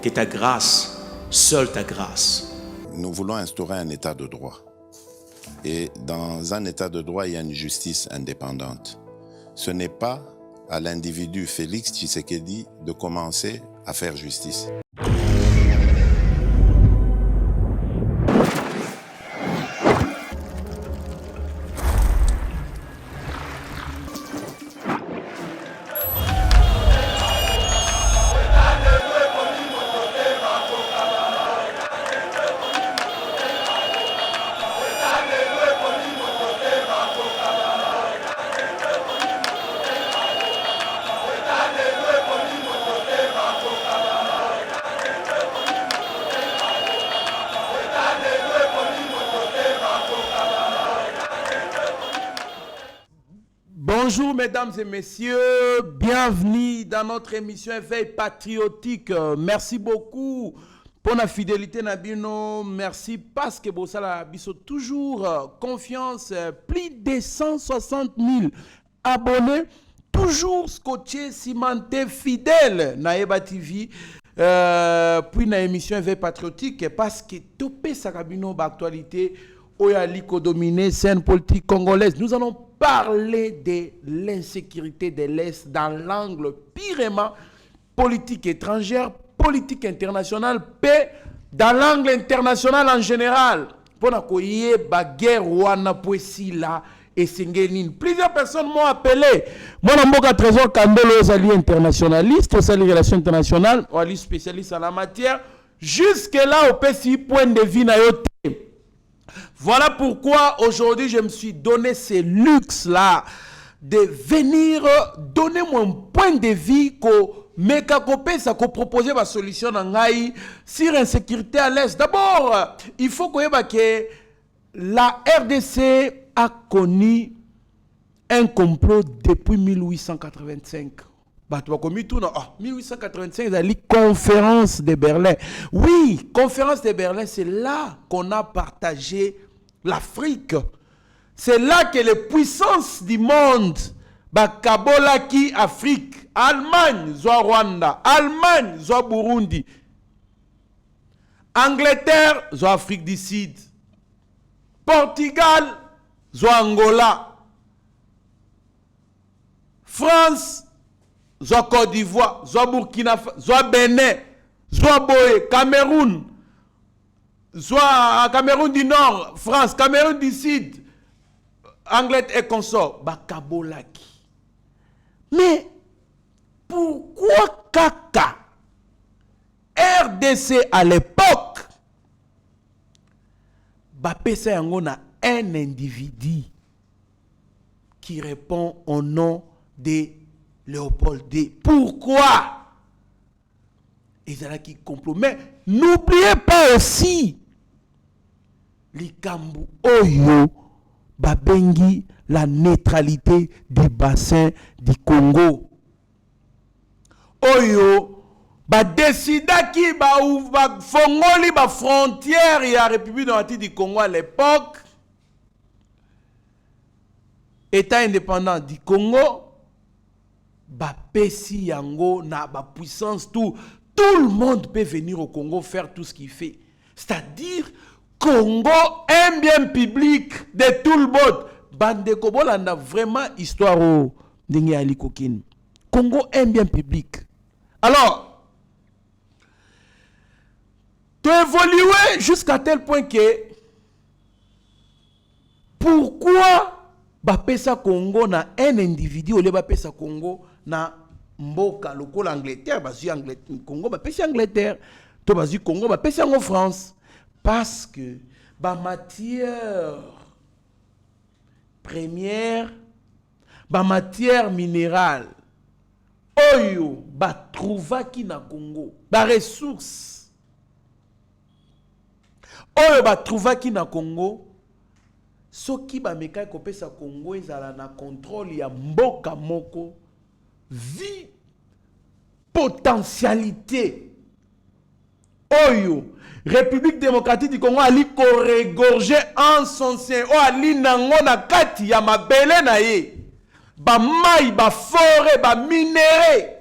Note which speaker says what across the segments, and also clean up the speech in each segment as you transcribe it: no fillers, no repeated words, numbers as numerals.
Speaker 1: que ta grâce, seule ta grâce.
Speaker 2: Nous voulons instaurer un état de droit. Et dans un état de droit, il y a une justice indépendante. Ce n'est pas à l'individu Félix Tshisekedi de commencer à faire justice.
Speaker 3: Bonjour mesdames et messieurs, bienvenue dans notre émission Éveil patriotique. Merci beaucoup pour la fidélité Nabino, merci parce que vous avez toujours confiance, plus de 160 000 abonnés, toujours scotché, cimenté, fidèle na Eba TV. Puis na émission Éveil patriotique parce que topé Sakabino d'actualité Oyali dominé scène politique congolaise. Nous allons parler de l'insécurité de l'Est dans l'angle purement politique étrangère, politique internationale, paix dans l'angle international en général. Pour la guerre wana poesila et singeline. Plusieurs personnes m'ont appelé. Moi, je suis Trésor Kandelo, aux alliés internationalistes, aux alliés relations internationales, aux alliés spécialistes en la matière. Jusque-là, au PCI, point de vue na yote. Voilà pourquoi aujourd'hui je me suis donné ce luxe-là de venir donner mon point de vue qu'on proposer ma solution sur l'insécurité à l'Est. D'abord, il faut que la RDC a connu un complot depuis 1885. 1885, la conférence de Berlin. Oui, conférence de Berlin, c'est là qu'on a partagé l'Afrique. C'est là que les puissances du monde, Kabolaki, Afrique, Allemagne, Rwanda, Allemagne, Burundi, Angleterre, Afrique du Sud, Portugal, Angola, France, Côte d'Ivoire, Burkina Faso, Bénin, Boye, Cameroun, Cameroun du Nord, France, Cameroun du Sud, Angleterre et consorts, Kabolaki. Mais pourquoi Kaka, RDC à l'époque, Bapesa yango na un individu qui répond au nom de Léopold D. Pourquoi? Ils ont qui complot. Mais n'oubliez pas aussi Likambu Oyo Babengi la neutralité du bassin du Congo. Oyo décida qui fongoli ba frontière et la République démocratique du Congo à l'époque. État indépendant du Congo. Pesi yango na ba puissance tout le monde peut venir au Congo faire tout ce qu'il fait, c'est-à-dire Congo un bien public de tout le monde. Bande Kobola n'a vraiment histoire au ndenge ali kokine. Congo un bien public. Alors tu évoluer jusqu'à tel point que pourquoi pesa Congo na un individu ou le pesa Congo na mboka lokola Angleterre bazu Angleterre Congo pesa Angleterre to bazu Congo pesa en France parce que matière première matière minérale oyo trouvaki na Congo ressources oyo trouvaki na Congo soki bameka kopesa Congo ezala na contrôle ya mboka moko vie potentialité oyo République démocratique du Congo ali ko regorger en son sein o ali nango na kati ya mabele na ye ba mai ba forêt ba minéré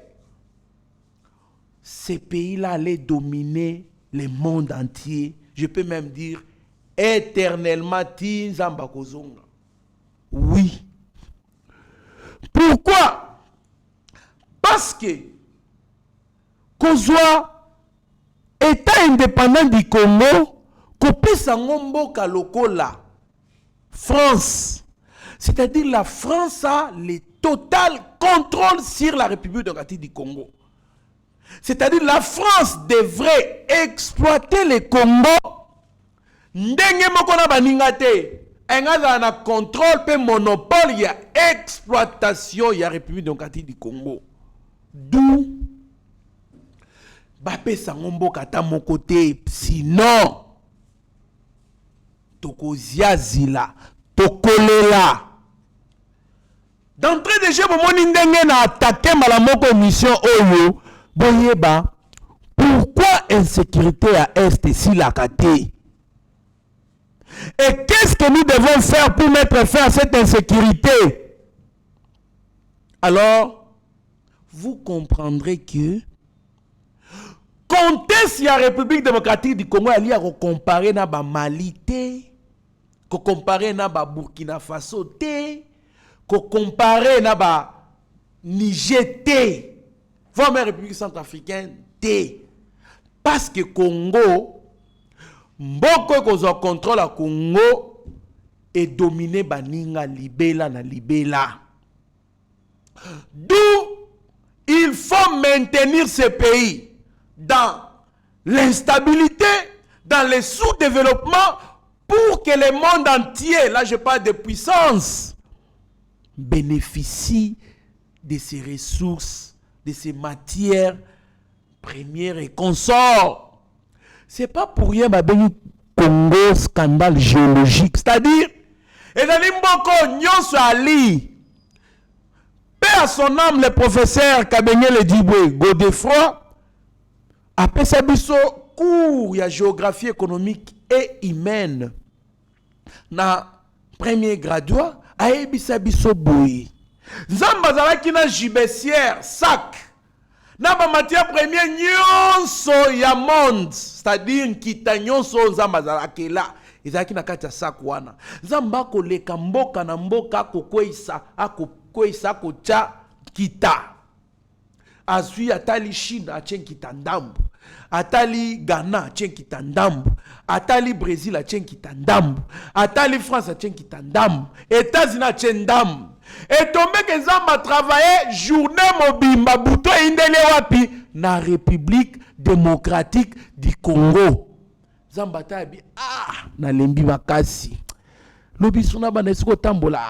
Speaker 3: ces pays-là allaient dominer le monde entier. Je peux même dire éternellement. Oui. Pourquoi? Parce que Kozwa, État indépendant du Congo, kopesa mboka lokola France. C'est-à-dire la France a le total contrôle sur la République démocratique du Congo. C'est-à-dire la France devrait exploiter le Congo. Ndenge moko na baninga te. Engaza na contrôle pe monopole ya exploitation ya République démocratique du Congo. D'où bapesa mboka ta mon côté, sinon tokozia zila tokolela. D'entrée de jeu bomoni ndenge na attaquer malamoko émission oyo boyeba pourquoi insécurité à est si la kate. Et qu'est-ce que nous devons faire pour mettre fin à cette insécurité? Alors, vous comprendrez que compter si la République démocratique du Congo elle y a comparé na ba Mali te, ko comparé na ba Burkina Faso te, ko comparé na ba Niger te, voire même République centrafricaine te, parce que Congo mboko kozwa contrôle à Congo et dominé baninga libela na libela. D'où il faut maintenir ce pays dans l'instabilité, dans le sous-développement, pour que le monde entier, là je parle de puissance, bénéficie de ces ressources, de ces matières premières et consorts. C'est pas pour rien que Congo scandale géologique. C'est-à-dire, Ezali Mboko Nyonso Ali, paix à son âme, le professeur Kabenye Ledibwe Godefroy, après sa biso cours ya géographie économique et humaine na premier graduat ayebisa biso boye nzamba zalaki na gibecière sac na ba matière première nyonso ya monde, c'est-à-dire nkita nyonso nzamba zalaki là ezalaki na kati ya sac wana nzamba koleka mboka na mboka akokwesa kocha kita azui atali Chine atien kita ndambu, atali Ghana atien kita ndambu, atali Brésil atien kita ndambu, atali France atien kita ndambu, États-Unis atien ndambu. Et tombé que Nzamba travaillé journée mobimba buto indele wapi na République démocratique du Congo. Nzamba tabi na lembi makasi. Lobisuna banesiko tambola.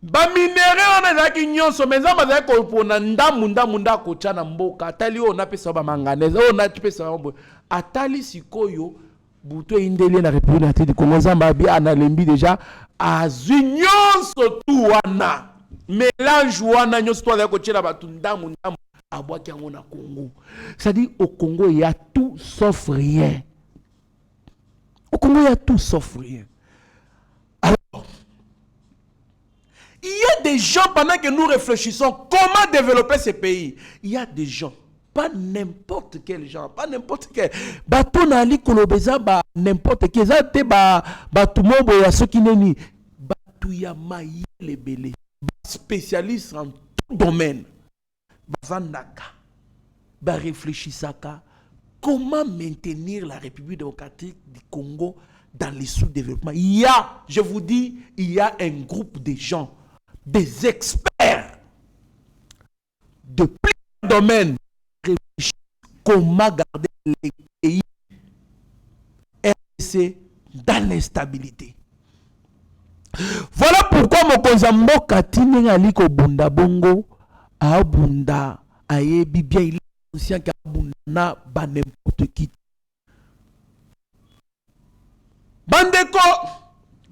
Speaker 3: Ba minéré on a zaki nyonso mais Nzamba zaki ko na ndamunda ko tchana mboka. Atali on a pesa ba manganese, on a pesa ba atali sikoyo buto indele na République démocratique du Congo. Nzamba bi na lembi déjà azwi nyonso tu wana mélange wana nyonso tu azali kotiela bato ndamu abwaki yango na Congo. C'est-à-dire au Congo il y a tout sauf rien. Au Congo il y a tout sauf rien. Alors il y a des gens pendant que nous réfléchissons comment développer ce pays, il y a des gens, pas n'importe quel genre, pas n'importe quel bateau nali kolobeza ba n'importe quel zate ba bato mobo ya soki neni bato ya mayele belé spécialiste en tout domaine bavandaka ba réfléchissaka comment maintenir la République démocratique du Congo dans les sous-développement. Il y a, je vous dis, il y a un groupe de gens, des experts de plusieurs domaines comment garder les pays RDC dans l'instabilité. Voilà pourquoi mokonza mboka tinenga liko bunda bongo a bunda ayebi bien il est conscient que bunda na ba n'importe qui. Bandeko,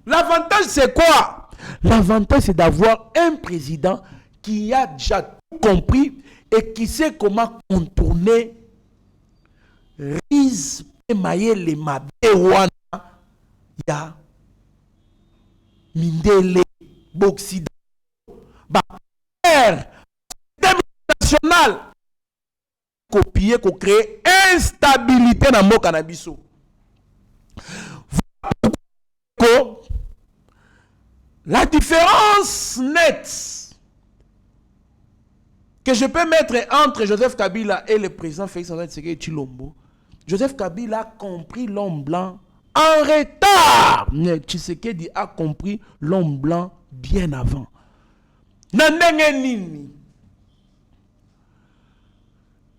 Speaker 3: l'avantage c'est quoi? L'avantage c'est d'avoir un président qui a déjà tout compris et qui sait comment contourner Riz emaye le mabe wana ya mindele boxida ba national copier, pour créer instabilité dans le cannabis. La différence nette que je peux mettre entre Joseph Kabila et le président Félix Antoine Tshisekedi Tshilombo, Joseph Kabila a compris l'homme blanc en retard. Mais Tshisekedi a compris l'homme blanc bien avant. Nandenge nini.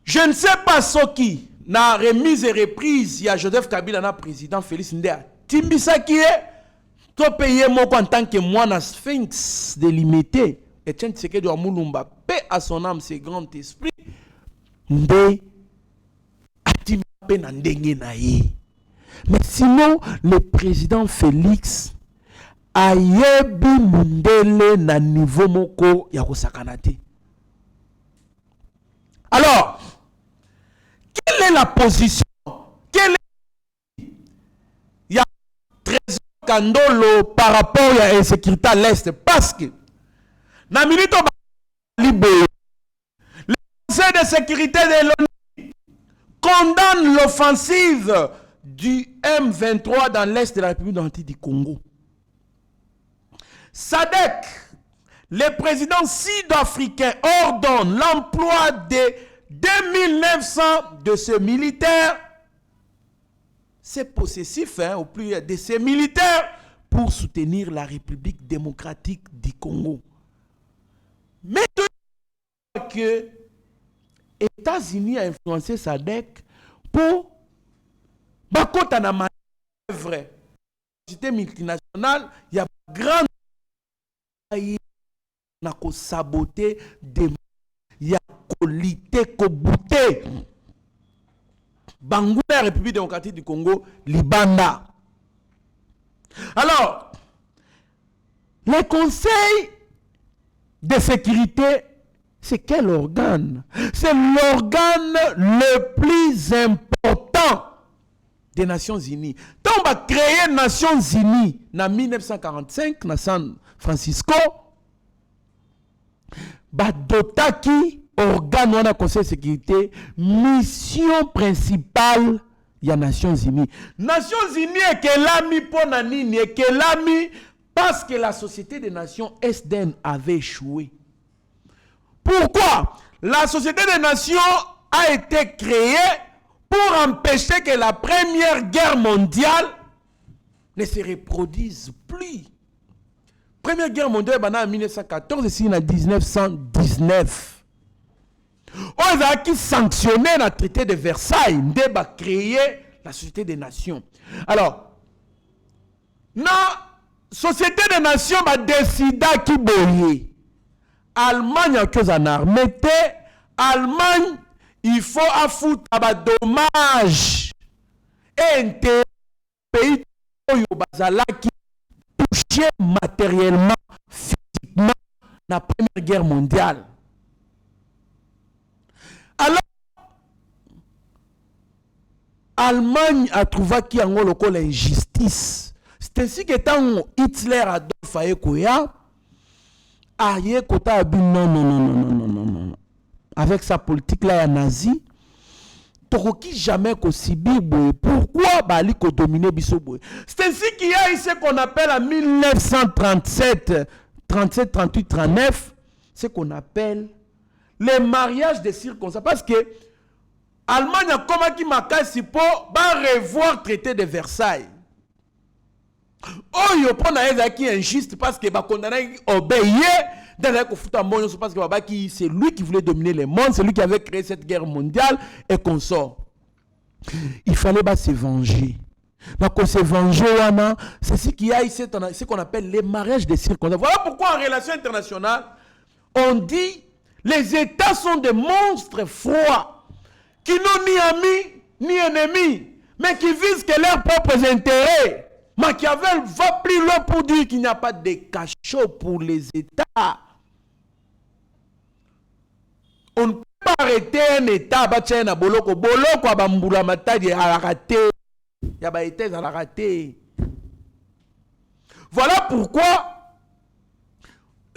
Speaker 3: Je ne sais pas ce qui na remise et reprise, il y a Joseph Kabila na président Félix Ndea. Timbisa qui est to payer moi en tant que moi na sphinx délimité. Et tiens Tshisekedi wa Mulumba, paix à son âme, ses grands esprits. Nde atima pe na ndenge na ye. Mais sinon, le président Félix a yebi mundele na niveau moko ya kosakanate. Alors, quelle est la position? Quelle est il y a Trésor Kandolo par rapport à l'insécurité à l'Est? Parce que na milito libre, le Conseil de sécurité de l'ONU condamne l'offensive du M23 dans l'Est de la République démocratique du Congo. SADC, le président sud-africain ordonne l'emploi de 2900 de ces militaires, c'est possessif, au plus de ces militaires, pour soutenir la République démocratique du Congo. Mais que les États-Unis ont influencé SADC pour bakota na manœuvre. La société multinationale, il y a grande na ko saboter des ya ko lité ko bouter Bangoula, la République démocratique du Congo, Libanda. Alors, le Conseil de sécurité, c'est quel organe? C'est l'organe le plus important des Nations Unies. Quand on va créer les Nations Unies en 1945, dans San Francisco, Badotaki, organe de Conseil de sécurité, mission principale des Nations Unies. Nations Unies est que l'ami pour Nanini, est que l'ami parce que la Société des Nations SDN avait échoué. Pourquoi? La Société des Nations a été créée pour empêcher que la Première Guerre mondiale ne se reproduise plus. Première Guerre mondiale en 1914 et en 1919. On a qui sanctionné le traité de Versailles, on a créé la Société des Nations. Alors, la Société des Nations a décidé qui boyer. Allemagne a cause en armée, Allemagne, il faut affoutre à dommage et un pays qui touché matériellement, physiquement dans la Première Guerre mondiale. Alors, Allemagne a trouvé qu'il y a encore l'injustice. C'est ainsi que quand Hitler a Adolf Koya, aïe kota non. Avec sa politique là, nazi, Toroki jamais qu'au Sibir. Pourquoi Bali ko dominer Bisoboy? C'est ainsi qu'il y a ici qu'on appelle en 1937, 37, 38, 39, ce qu'on appelle les mariages de circonstances. Parce que Allemagne a comme qui m'a cassé pour revoir le traité de Versailles. Oh, yo prend un qui est injuste parce que bah condamné obéir dans la parce que c'est lui qui voulait dominer le monde, c'est lui qui avait créé cette guerre mondiale et qu'on sort. Il fallait bah se venger. Donc on se venger, c'est ce qu'il y a ici, ce qu'on appelle les mariages de circonstances. Voilà pourquoi en relation internationale, on dit les États sont des monstres froids qui n'ont ni amis ni ennemis, mais qui visent que leurs propres intérêts. Machiavel va plus loin pour dire qu'il n'y a pas de cachot pour les États. On ne peut pas arrêter un État, boloko abambula matadi à la raté. Il y a des États à la raté. Voilà pourquoi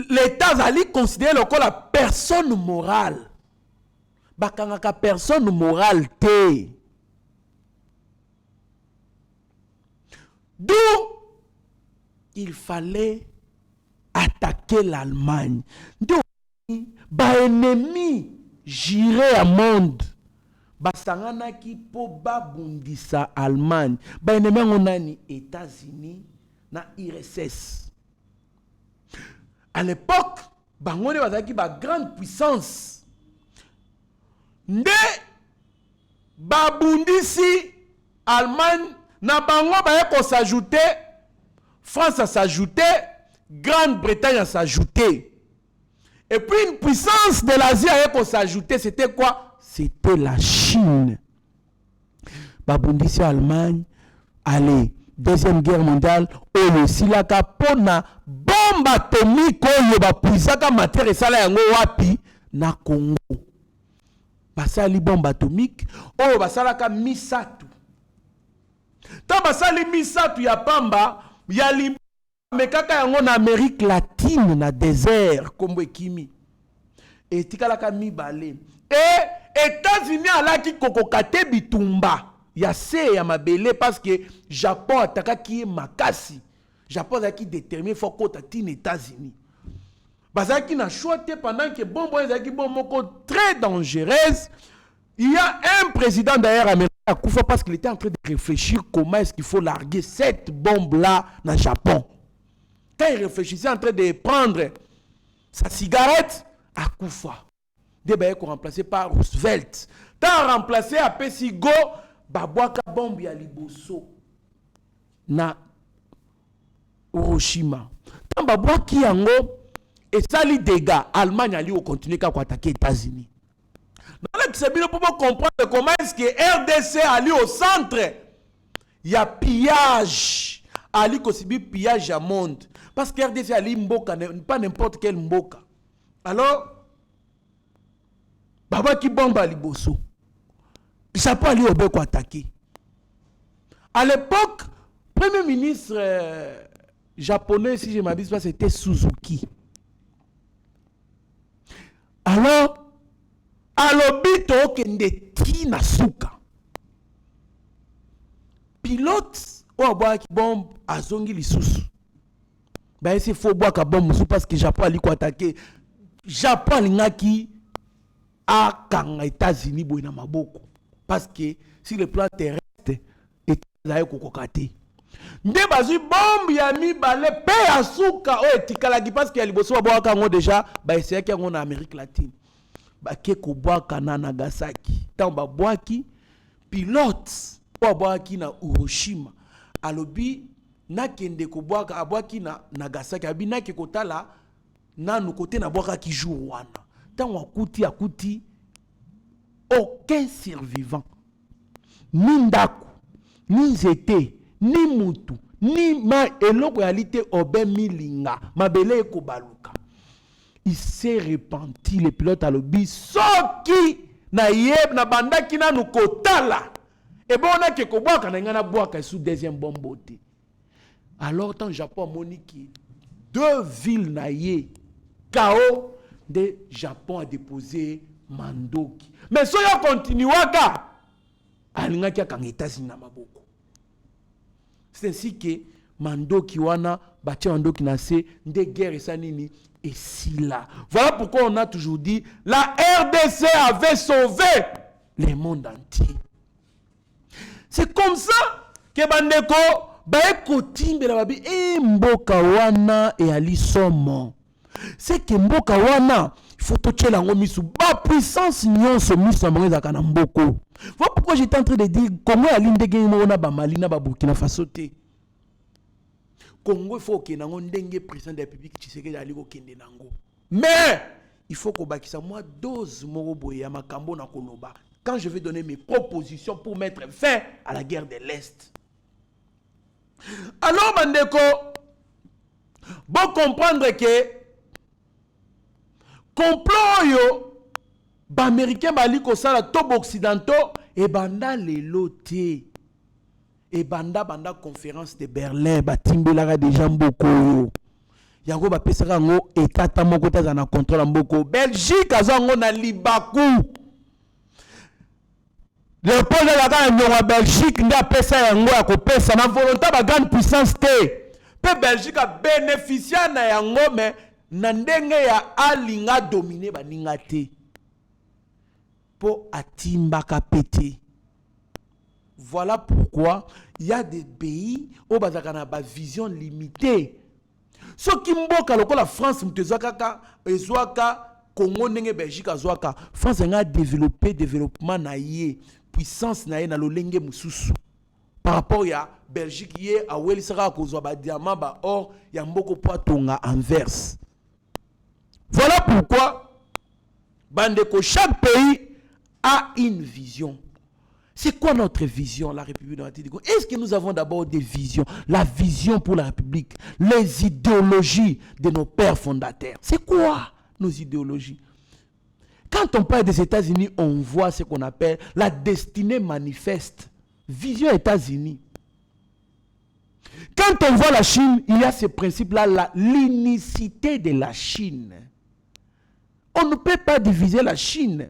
Speaker 3: l'État Zali considère comme la personne morale. bakangaka personne morale te. D'où il fallait attaquer l'Allemagne. D'où ennemi juré à monde. Basangana ki po babundisa Allemagne. Ennemi onani États-Unis na IRSS. À l'époque, bangone bazaki ba grande puissance. Nde babundisi Allemagne na bango ba ko s'ajouter, France a s'ajouté, Grande-Bretagne a s'ajouté. Et puis une puissance de l'Asie a ko s'ajouter, c'était quoi? C'était la Chine. Babundisi Allemagne, allez, Deuxième Guerre mondiale, oyo silaka pona bombe atomique oyo bapuisaka matière esala yango wapi na Congo. Basali bombe atomique oyo basalaka misatu. Ta basali misatu ya pamba ya mekaka yango na Amérique latine na désert kombo ekimi. Et tikalaka mibale. Et États-Unis alaki kokokate bitumba. Ya se ya mabele parce que Japon ataka ki makasi. Japon a qui déterminé faut qu'on t'attire États-Unis. Bazaki na choité pendant que bombo ezaki bombo très dangereuse. Il y a un président d'ailleurs américain à Koufa parce qu'il était en train de réfléchir comment est-ce qu'il faut larguer cette bombe là dans le Japon. Quand il réfléchissait en train de prendre sa cigarette à Koufa. Débaye qu'on remplacé par Roosevelt. Tant remplacé à Pesigo babwaka bombe ya liboso na Hiroshima. Tant babwaki yango et ça li dégâts. Allemagne ali au continuer qu'à attaquer États-Unis. Dans le pour comprendre comment est-ce que RDC ali au centre. Il y a pillage. Ali kosibi pillage à monde. Parce que RDC ali mboka pas n'importe quel mboka. Alors babwaki bombe à liboso. Japon allait au Beko attaquer. À l'époque, premier ministre japonais, si je ne m'abuse pas, c'était Suzuki. Alors, à l'obito kende tina suka. Pilote, ou a boire qui bombe à zongi lisusu. Ben c'est faux boire ka bombe musu parce que Japon allait attaquer. Japon l'ingaki a kanga États-Unis boina maboko. Parce que sur le plan terrestre, États-Unis kokokate. Nde bazu bombe ya mi balé pe asuka o etikalaki parce que liboso ba kango déjà ba essayer kango na Amérique latine. Ba ke ko boaka na Nagasaki. Tant ba boaki pilote o boaki na Hiroshima. Alobi na kende ko boaka aboaki na Nagasaki abi na ke kotala na no côté na boaka ki jour wana. Tant akuti aucun survivant, ni ndaku, ni nzete, ni mutu, ni ma eloko réalité obe milinga, mabele eko baluka. Il s'est repenti, le pilote a lobi, soki na yeb na bandaki na nukotala. Et bon on a ke koboaka na ngana boaka sous deuxième bombote. Alors tant Japon moniki, deux villes na ye, KO de Japon a déposé Mandoki. Mais si on continue, c'est ainsi que Mandoki wana bâti Mandoki nase de guerre et sanini et si là. Voilà pourquoi on a toujours dit la RDC avait sauvé le monde entier. C'est comme ça que bandeko baeko timbe la babi e mboka wana e ali somo. C'est que mboka wana il faut toucher la misu ba puissance nyonso misu mbonza kana mboko. Voilà pourquoi j'étais en train de dire comment ali ndenge mona ba Mali na ba Burkina Faso te. Congo il faut que nango ndenge président de la République Tshisekedi ali ko kende nango. Mais il faut ko bakisa moi dose morobo ya makambo na koloba quand je vais donner mes propositions pour mettre fin à la guerre de l'Est. Alors bandeko bon comprendre que complot yo ba américain bali ko sala top occidentaux et banda lelo te et banda conférence de Berlin ba timbelaka déjà mboko yo yango ba pesaka ngo état moko ta na contrôle mboko Belgique azango na libaku Léopold Laka en Belgique n'a pas ça yango ya kopesa na volonté ba grande puissance té. Pe Belgique a bénéficié na yango mais na ndenge ya alinga dominer ba ninga té. Po atimba ka pété. Voilà pourquoi il y a des pays où bazaka na ba vision limitée. Ce qui mboka lokola France mutezaka ezwaka Congo ndenge Belgique azwaka France a développé développement na yé puissance na yé na lolenge mususu par rapport ya Belgique yé a welisaka kozwa ba diamant ba or ya mboko po tonga Anvers. Voilà pourquoi bandeko chaque pays a une vision. C'est quoi notre vision, la République démocratique du Congo? Est-ce que nous avons d'abord des visions? La vision pour la République, les idéologies de nos pères fondateurs. C'est quoi nos idéologies? Quand on parle des États-Unis, on voit ce qu'on appelle la destinée manifeste. Vision États-Unis. Quand on voit la Chine, il y a ce principe-là, l'unicité de la Chine. On ne peut pas diviser la Chine.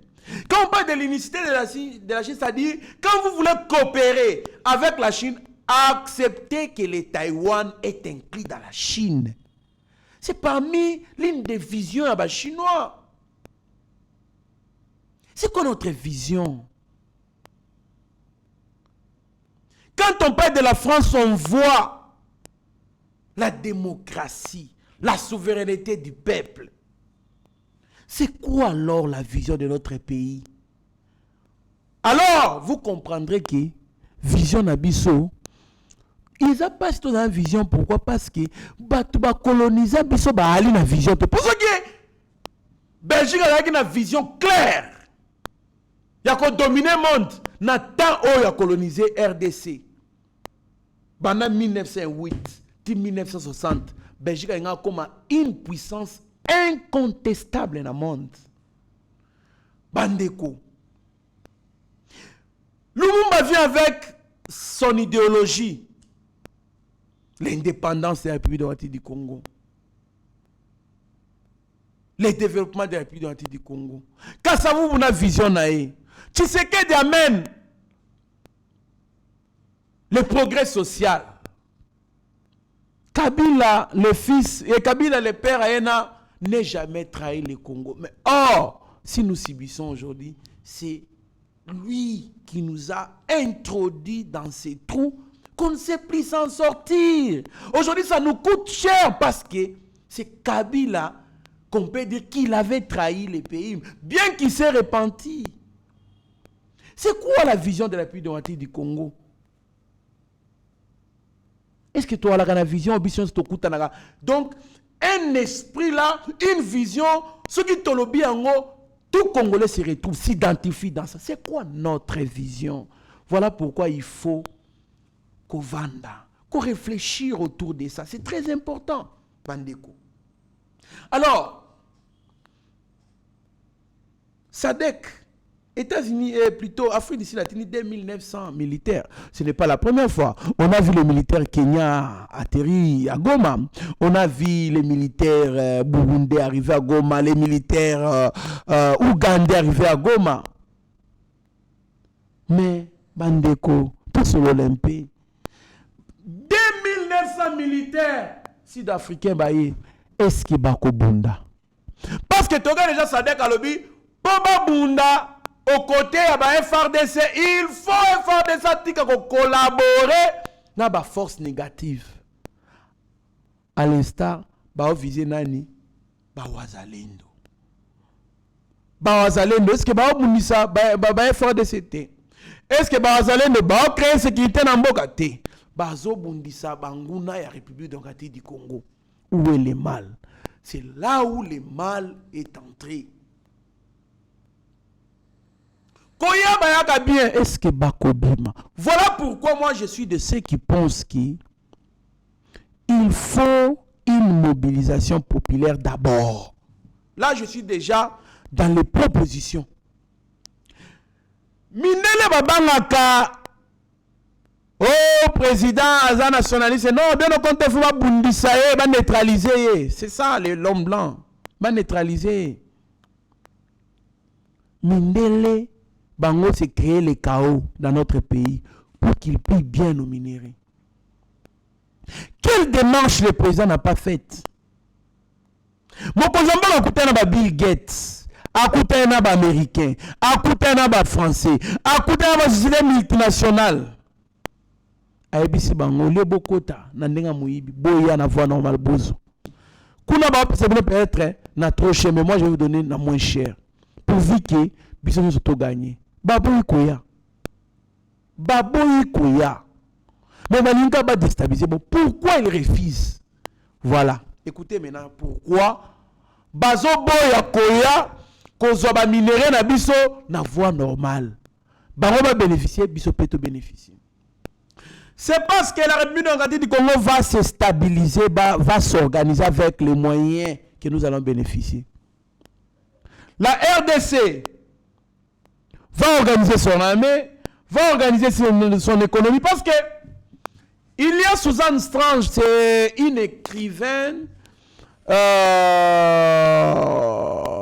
Speaker 3: Quand on parle de l'unicité de la Chine, c'est-à-dire, quand vous voulez coopérer avec la Chine, acceptez que le Taïwan est inclus dans la Chine. C'est parmi l'une des visions chinois. C'est quoi notre vision? Quand on parle de la France, on voit la démocratie, la souveraineté du peuple. C'est quoi alors la vision de notre pays? Alors, vous comprendrez que vision Nabiso, ils n'ont pas cette vision. Pourquoi? Parce que les colonisés Biso ali na vision. Pour ce qui est Belgique a une vision claire. Il y a qu'on dominer le monde. Na temps où il a colonisé RDC. Pendant 1908, 1960, Belgique a comme une puissance incontestable dans le monde. Bandeko. Lumumba vient avec son idéologie. L'indépendance de la République démocratique du Congo. Le développement de la République démocratique du Congo. Quand ça vous a vision naïe. Tshisekedi amène le progrès social. Kabila, le fils, et Kabila, le père, n'est jamais trahi le Congo. Mais or, si nous subissons aujourd'hui, c'est lui qui nous a introduits dans ces trous qu'on ne sait plus s'en sortir. Aujourd'hui, ça nous coûte cher parce que c'est Kabila qu'on peut dire qu'il avait trahi les pays, bien qu'il s'est repenti. C'est quoi la vision de la République démocratique du Congo? Est-ce que toi, la vision, donc, un esprit là, une vision, ce qui te le dit en haut, tout Congolais se retrouve, s'identifie dans ça. C'est quoi notre vision? Voilà pourquoi il faut qu'on vanda, qu'on réfléchisse autour de ça. C'est très important, Bandeko. Alors, SADC, États-Unis, plutôt Afrique d'ici latine, 2900 militaires. Ce n'est pas la première fois. On a vu les militaires kenyans atterrir à Goma. On a vu les militaires burundais arriver à Goma, les militaires ougandais arriver à Goma. Mais, Bandeko, tout sur l'Olympie, 2900 militaires sud-africains, est-ce qu'il y a Bunda? Parce que tu regardes déjà Sadek à l'objet, Boba Bunda, aux côtés de FRDC, il faut FRDC collaborer dans la force négative. À l'instar, viser nani, Wazalendo. Wazalendo, est-ce que Munisa, FRDC? Est-ce que Wazalendo créer sécurité dans Mboka? Bazo Bundisa, Banguna et la République démocratique du Congo. Où est le mal? C'est là où le mal est entré. Bien, est-ce que Bakobima? Voilà pourquoi moi je suis de ceux qui pensent qu'il faut une mobilisation populaire d'abord. Là, je suis déjà dans les propositions. Minele Babangaka, oh président, Aza nationaliste, non, de nos comptes, il faut bundissaye, neutraliser. C'est ça, l'homme blanc. Neutraliser. Minele Bango, c'est créer le chaos dans notre pays pour qu'ils puissent bien nous minérer. Quelle démarche le président n'a pas faite? Mon président a écouté na Bill Gates, a écouté na Américain, a écouté na Français, a écouté na société multinationale. Aibisi bango le bokota na ndenga muibi boya na voie normale bozo. Kuna ba c'est peut-être na trop cher, mais moi je vais vous donner na moins cher. Pourvu que biso nous auto gagner. Baboyi koya. Baboyi koya. Mais Malinga va déstabiliser. Bon, pourquoi il refuse? Voilà. Écoutez maintenant pourquoi bazo boya koya kozwa ba minéraux na biso na voie normale. Bango va bénéficier, biso peut bénéficier. C'est parce que la République démocratique du Congo va se stabiliser, va s'organiser avec les moyens que nous allons bénéficier. La RDC va organiser son armée, va organiser son économie, parce que il y a Susan Strange, c'est une écrivaine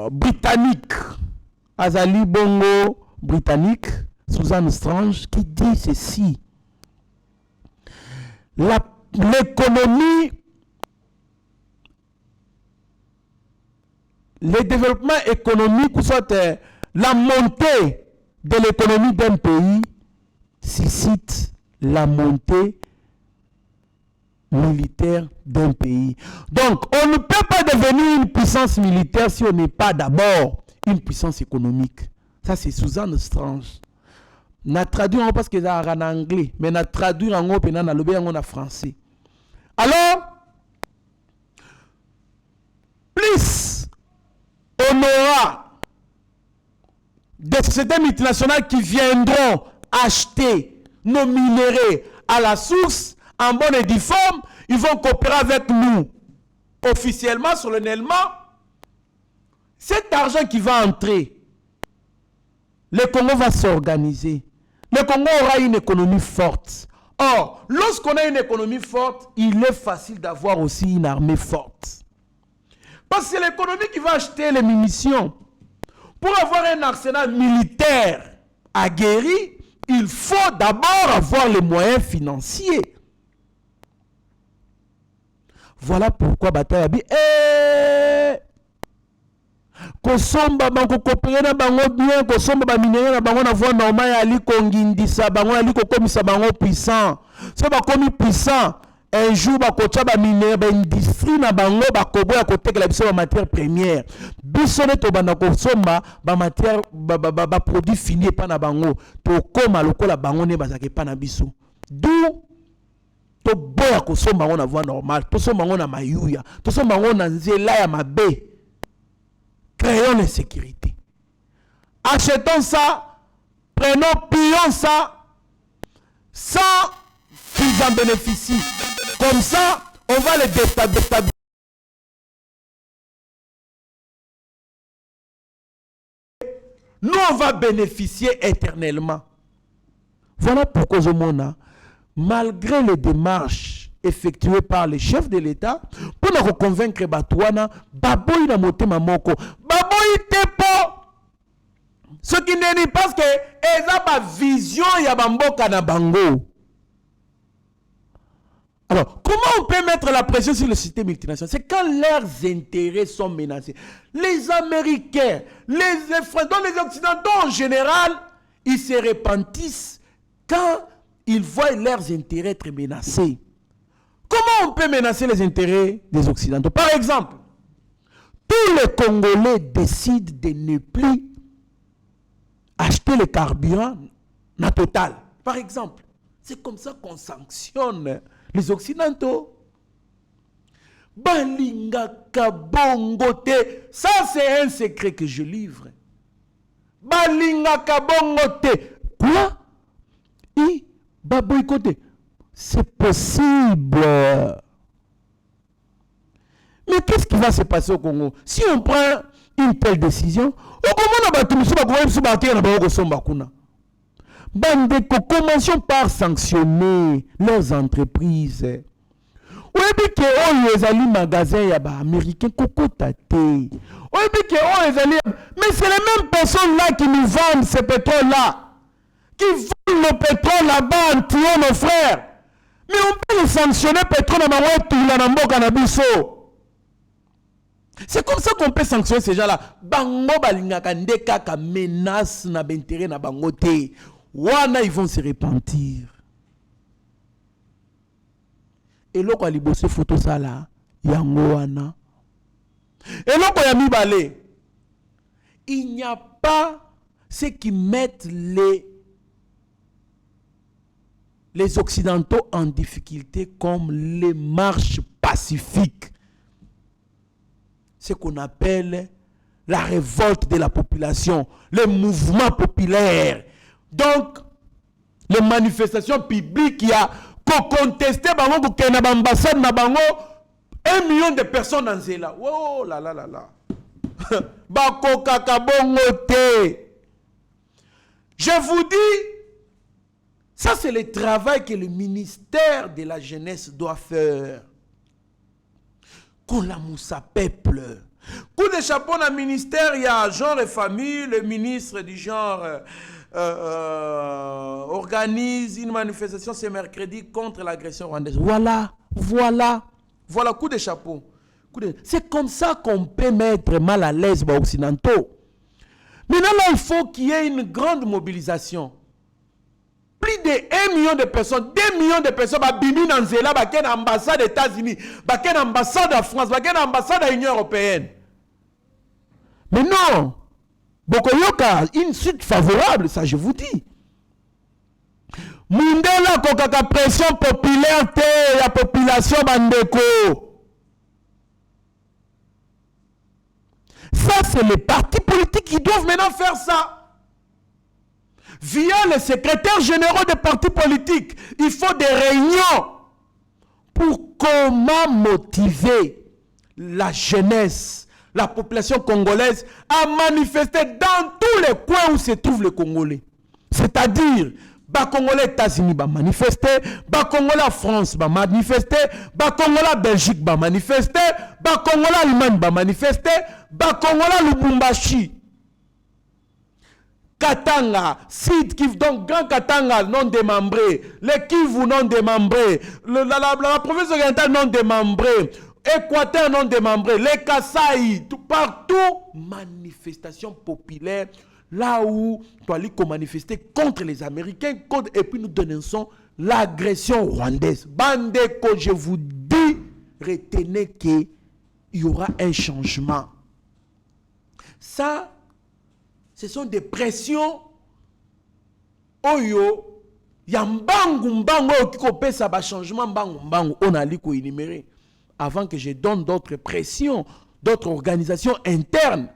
Speaker 3: britannique, Azali Bongo britannique, Susan Strange, qui dit ceci. L'économie, le développement économique, ou soit la montée de l'économie d'un pays, suscite la montée militaire d'un pays. Donc, on ne peut pas devenir une puissance militaire si on n'est pas d'abord une puissance économique. Ça, c'est Susan Strange. Na traduire parce que ça en anglais, mais na traduire en anglais, na lobé en français. Alors, plus on aura des sociétés multinationales qui viendront acheter nos minéraux à la source, en bonne et due forme, ils vont coopérer avec nous officiellement, solennellement. Cet argent qui va entrer, le Congo va s'organiser. Le Congo aura une économie forte. Or, lorsqu'on a une économie forte, il est facile d'avoir aussi une armée forte. Parce que c'est l'économie qui va acheter les munitions. Pour avoir un arsenal militaire aguerri, il faut d'abord avoir les moyens financiers. Voilà pourquoi Bataille a dit Kosomba bango coopérer na bango bien, kosomba ba minéraux na bango na voie normale ali kongindisa bango ali kokomisa bango puissant. So ba komi puissant, un jour ba kocha ba minéraux ba industrie na bango ba kobo ya kotekela biso ba matière première. Biso ne to banda kosomba ba matière ba produit fini pa na bango. To koma lokola bango ne bazake pa na biso. D'où to boya kosomba bango na voie normale, to somba bango na mayuya, to somba bango na nzela ya mabe. Créons la sécurité. Achetons ça, prenons, pillons ça, sans qu'ils en bénéficient. Comme ça, on va les déstabiliser. Nous, on va bénéficier éternellement. Voilà pourquoi je m'en malgré les démarches effectué par les chefs de l'État pour nous convaincre Batouana, Baboy na motema moko, Baboy tepo. Ce qui n'est pas parce que ils ont ma vision ya bamboka na bango. Alors, comment on peut mettre la pression sur le système multinational? C'est quand leurs intérêts sont menacés. Les Américains, les Français, les Occidentaux en général, ils se repentissent quand ils voient leurs intérêts être menacés. Comment on peut menacer les intérêts des Occidentaux? Par exemple, tous les Congolais décident de ne plus acheter le carburant na Total. Par exemple, c'est comme ça qu'on sanctionne les Occidentaux. Balinga kabongote, ça c'est un secret que je livre. Balinga kabongote, quoi? Et baboykote. C'est possible. Mais qu'est-ce qui va se passer au Congo? Si on prend une telle décision, au Congo, commençons par sanctionner leurs entreprises. oyebi ke oyo ezali magasin ya ba-américain kokota te. Oyebi ke oyo ezali... Mais c'est les mêmes personnes là qui nous vendent ce pétrole-là. Qui vendent le pétrole là-bas en tuant nos frères. Mais on peut les sanctionner pétrole dans la mboka na biso. C'est comme ça qu'on peut sanctionner ces gens-là. Bango balingaka ndeka menace na bintérêt na bango te. Wana ils vont se repentir. Et loko alibose photo ça là, yango wana. Et loko ya mibale. Il n'y a pas ceux qui mettent les Occidentaux en difficulté comme les marches pacifiques. Ce qu'on appelle la révolte de la population, le mouvement populaire. Donc, les manifestations publiques qui a contesté bango que na ambassade na bango 1 million de personnes dans Zéla. Oh là là là là. Bako kakabongo te. Je vous dis, ça c'est le travail que le ministère de la jeunesse doit faire. Qu'on la moussa peuple. Coup de chapeau dans le ministère, il y a genre et famille, le ministre du genre organise une manifestation ce mercredi contre l'agression rwandaise. Voilà, coup de chapeau. C'est comme ça qu'on peut mettre mal à l'aise les Occidentaux. Maintenant, là, il faut qu'il y ait une grande mobilisation. Plus de 1 million de personnes, 2 millions de personnes, bimi dans Zéla, une ambassade des États-Unis, une ambassade de France, une ambassade de l'Union européenne. Mais non, Bokoyoka, une suite favorable, ça je vous dis. Mundela kokaka pression populaire te, la population bandeko. Ça, c'est les partis politiques qui doivent maintenant faire ça. Via les secrétaires généraux des partis politiques, il faut des réunions pour comment motiver la jeunesse, la population congolaise à manifester dans tous les coins où se trouvent les Congolais. C'est-à-dire, Congolais États-Unis va manifester, Congolais France va manifester, Congolais Belgique va manifester, Congolais Allemagne va manifester, Congolais Lubumbashi. Katanga, Sud Kivu, donc Grand Katanga non démembré, le Kivu non démembré, la province orientale non démembrée, Équateur non démembré, les Kasaï, partout, manifestation populaire, là où tu as manifester contre les Américains, et puis nous dénonçons l'agression rwandaise. Bandeko, je vous dis, retenez qu'il y aura un changement. Ça, ce sont des pressions. Oyo, ya mbangu qui kopé ça ba changement mbangu on a li ko énumérer avant que je donne d'autres pressions, d'autres organisations internes.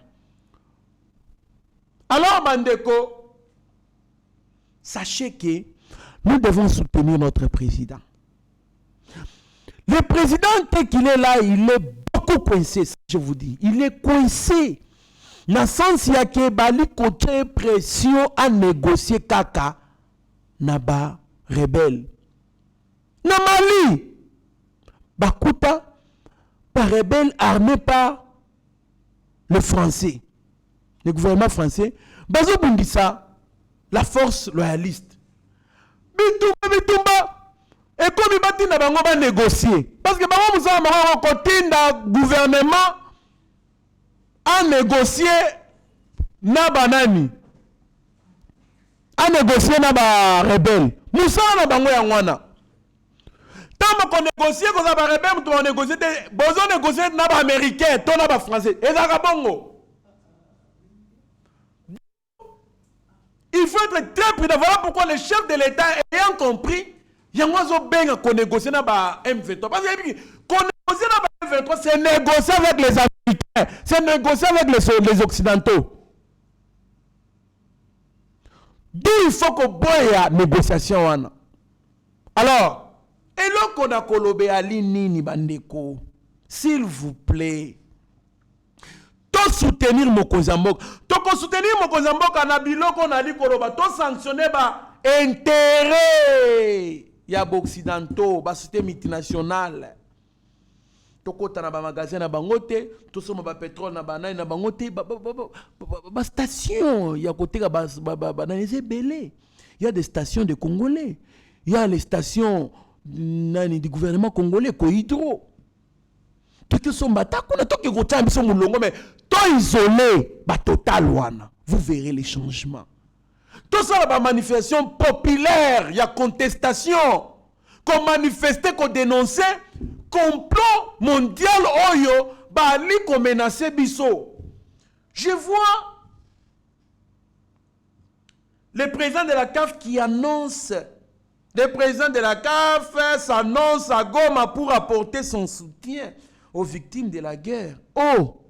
Speaker 3: Alors bandeko, sachez que nous devons soutenir notre président. Le président tel qu'il est là, il est beaucoup coincé, je vous dis. Il est coincé. Dans le sens, il y a que bali côté pression à négocier kaka naba rebelle. Na Mali, bakuta par rebelle armé par le français, le gouvernement français. Bazo Bundisa, la force loyaliste. Bitumba. Et comme il bâtit na bango ba négocier. Parce que bango musa bango côté na gouvernement a négocié na banani, a négocié na ba rebelle. Moussa na bango ya ngwana. Tant qu'on négocie qu'on a ba rebelle, on négocie bozo négocier na ba américain, to na ba français. Et ça bongo. Il faut être très prudent. Voilà pourquoi le chef de l'État ayant compris, il y a un benga qu'on négocie na ba M23. Parce que qu'on négocie na ba M23, c'est négocier avec les Américains, c'est négocier avec les Occidentaux. D'où il faut qu'on boye négociation. Alors, et là qu'on a kolobé ali nini bandeko, s'il vous plaît, to soutenir Mokozambok, to soutenir Mokozambok na biloko na li koloba, to sanctionner ba intérêt ya occidentaux, ba société multinationale. tokota na ba magasin na bangote, to soma ba pétrole na banai na bangote, ba station ya côté ba bananiser belé. Il y a des stations de Congolais. Il y a les stations du gouvernement congolais, Cohydro. Tout que son batak, on a tout que goûté un son longo, mais tout isolé, bah total wana. Vous verrez les changements. Tout ça, la manifestation populaire, il y a contestation. Qu'on manifestait, qu'on dénonçait, complot mondial oyo, bah li qu'on menaçait biso. Je vois le président de la CAF qui annonce, le président de la CAF s'annonce à Goma pour apporter son soutien aux victimes de la guerre. Oh,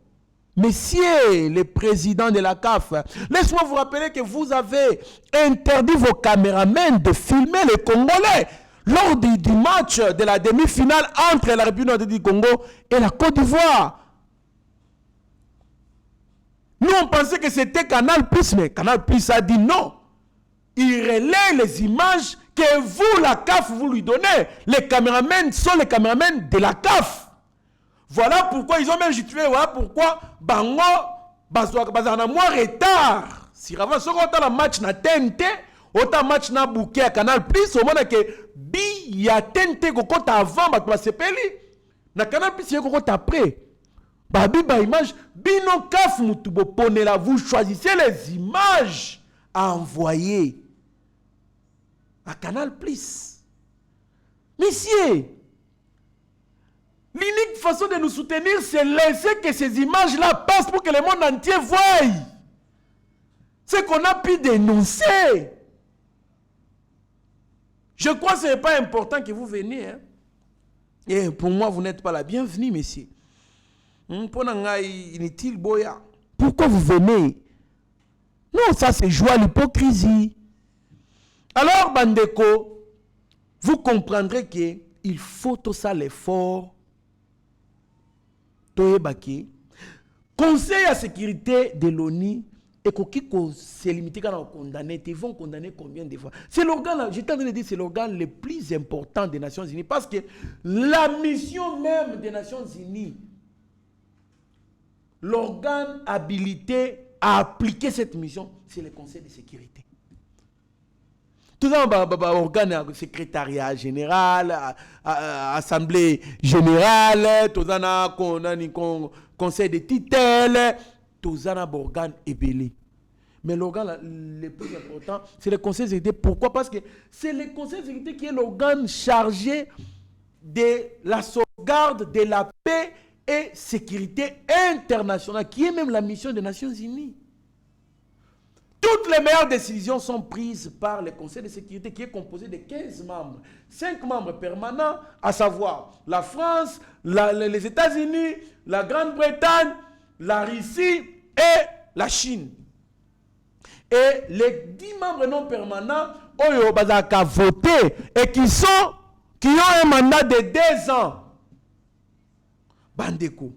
Speaker 3: messieurs le président de la CAF, laisse-moi vous rappeler que vous avez interdit vos caméramens de filmer les Congolais lors du match de la demi-finale entre la République du Congo et la Côte d'Ivoire. Nous, on pensait que c'était Canal+, mais Canal+ a dit non. Il relaie les images que vous, la CAF, vous lui donnez. Les caméramens sont les caméramens de la CAF. Voilà pourquoi ils ont même justifié. Voilà pourquoi Bango, bazana moins retard. Si avant ce qu'on a le match na TNT, autant match na bouquet à Canal+, au moment que bi ya TNT koko ta avant ba to sepeli. Na Canal+, il koko ta après. Babi ba image bino CAF mutubo ponela, vous choisissez les images à envoyer à Canal+. Messieurs, l'unique façon de nous soutenir, c'est laisser que ces images-là passent pour que le monde entier voie ce qu'on a pu dénoncer. Je crois que ce n'est pas important que vous veniez. Hein? Et pour moi, vous n'êtes pas la bienvenue, messieurs. Pourquoi vous venez? Non, ça c'est jouer à l'hypocrisie. Alors, Bandeko, vous comprendrez qu'il faut tout ça l'effort. Toyebaki, Conseil à sécurité de l'ONU, et qu'on s'est limité quand on condamné, ils vont condamner combien de fois? C'est l'organe, j'étais en train de dire, c'est l'organe le plus important des Nations Unies, parce que la mission même des Nations Unies, l'organe habilité à appliquer cette mission, c'est le Conseil de sécurité. Tout ça, organe secrétariat général, assemblée générale, tout ça, conseil de tutelle, tout ça, organe ébélé. Mais l'organe le plus important, c'est le Conseil de sécurité. Pourquoi? Parce que c'est le Conseil de sécurité qui est l'organe chargé de la sauvegarde de la paix et sécurité internationale, qui est même la mission des Nations Unies. Toutes les meilleures décisions sont prises par le Conseil de sécurité qui est composé de 15 membres. 5 membres permanents, à savoir la France, les États-Unis, la Grande-Bretagne, la Russie et la Chine. Et les 10 membres non permanents ont voté et qui ont un mandat de 2 ans. Bandeko.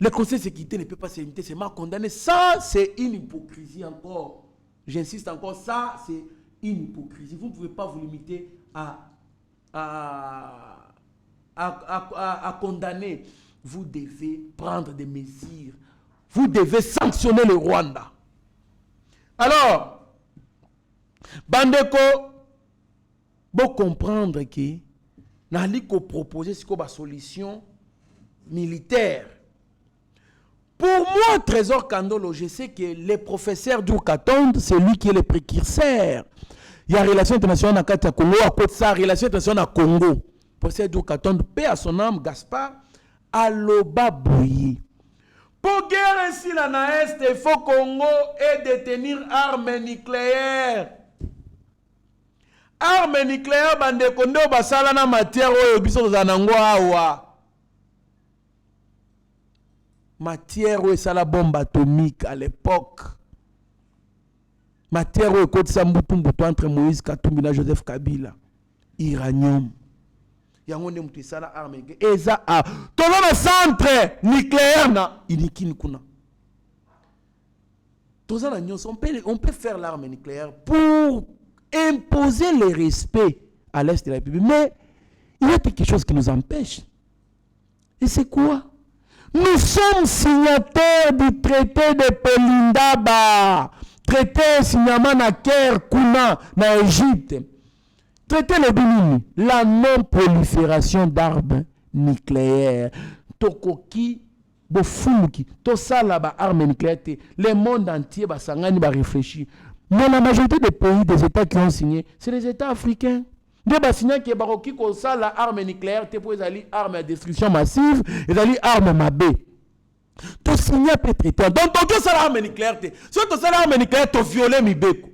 Speaker 3: Le Conseil de sécurité ne peut pas se limiter seulement à condamner. Ça, c'est une hypocrisie encore. J'insiste encore, ça, c'est une hypocrisie. Vous ne pouvez pas vous limiter à condamner. Vous devez prendre des mesures. Vous devez sanctionner le Rwanda. Alors, Bandeko, vous comprendre que nous proposer une solution militaire. Pour moi, Trésor Kandolo, je sais que le professeur Djourkatonde, c'est lui qui est le précurseur. Il y a relation internationale à Congo, à côté de ça, relation internationale à Congo. Professeur Djourkatonde, paix à son âme, Gaspard, Aloba Bouye. Pour guerre ainsi la Naest, il faut Congo et détenir armes nucléaires. Armes nucléaires, bande kondo basala na matière oyo biso zanango awa. Matière où est la bombe atomique à l'époque. Matière où est Sambutumbutu entre Moïse Katumbi et Joseph Kabila. Iranium. Yango ne mutu sala arme. Eza a. Tolo na centre nucléaire na inikini kuna. Toza na nyonso on peut faire l'arme nucléaire pour imposer le respect à l'est de la République. Mais il y a quelque chose qui nous empêche. Et c'est quoi? Nous sommes signataires du traité de Pelindaba. Traité signalement na Caire, Kuna, na Égypte. Traité le Bénin, la non-prolifération d'armes nucléaires. Tokoki, Bofumuki, Tosala ba armes nucléaires. Le monde entier va s'engagner, va réfléchir. Mais la majorité des pays, des États qui ont signé, c'est les États africains. Des bassiniens qui baroki comme ça, la arme nucléaire, c'est pour les armes à destruction massive, les armes mabé. Tu signes peut traiter. Donc, tu as l'arme nucléaire. Si tu as l'arme nucléaire, tu violes mi beko.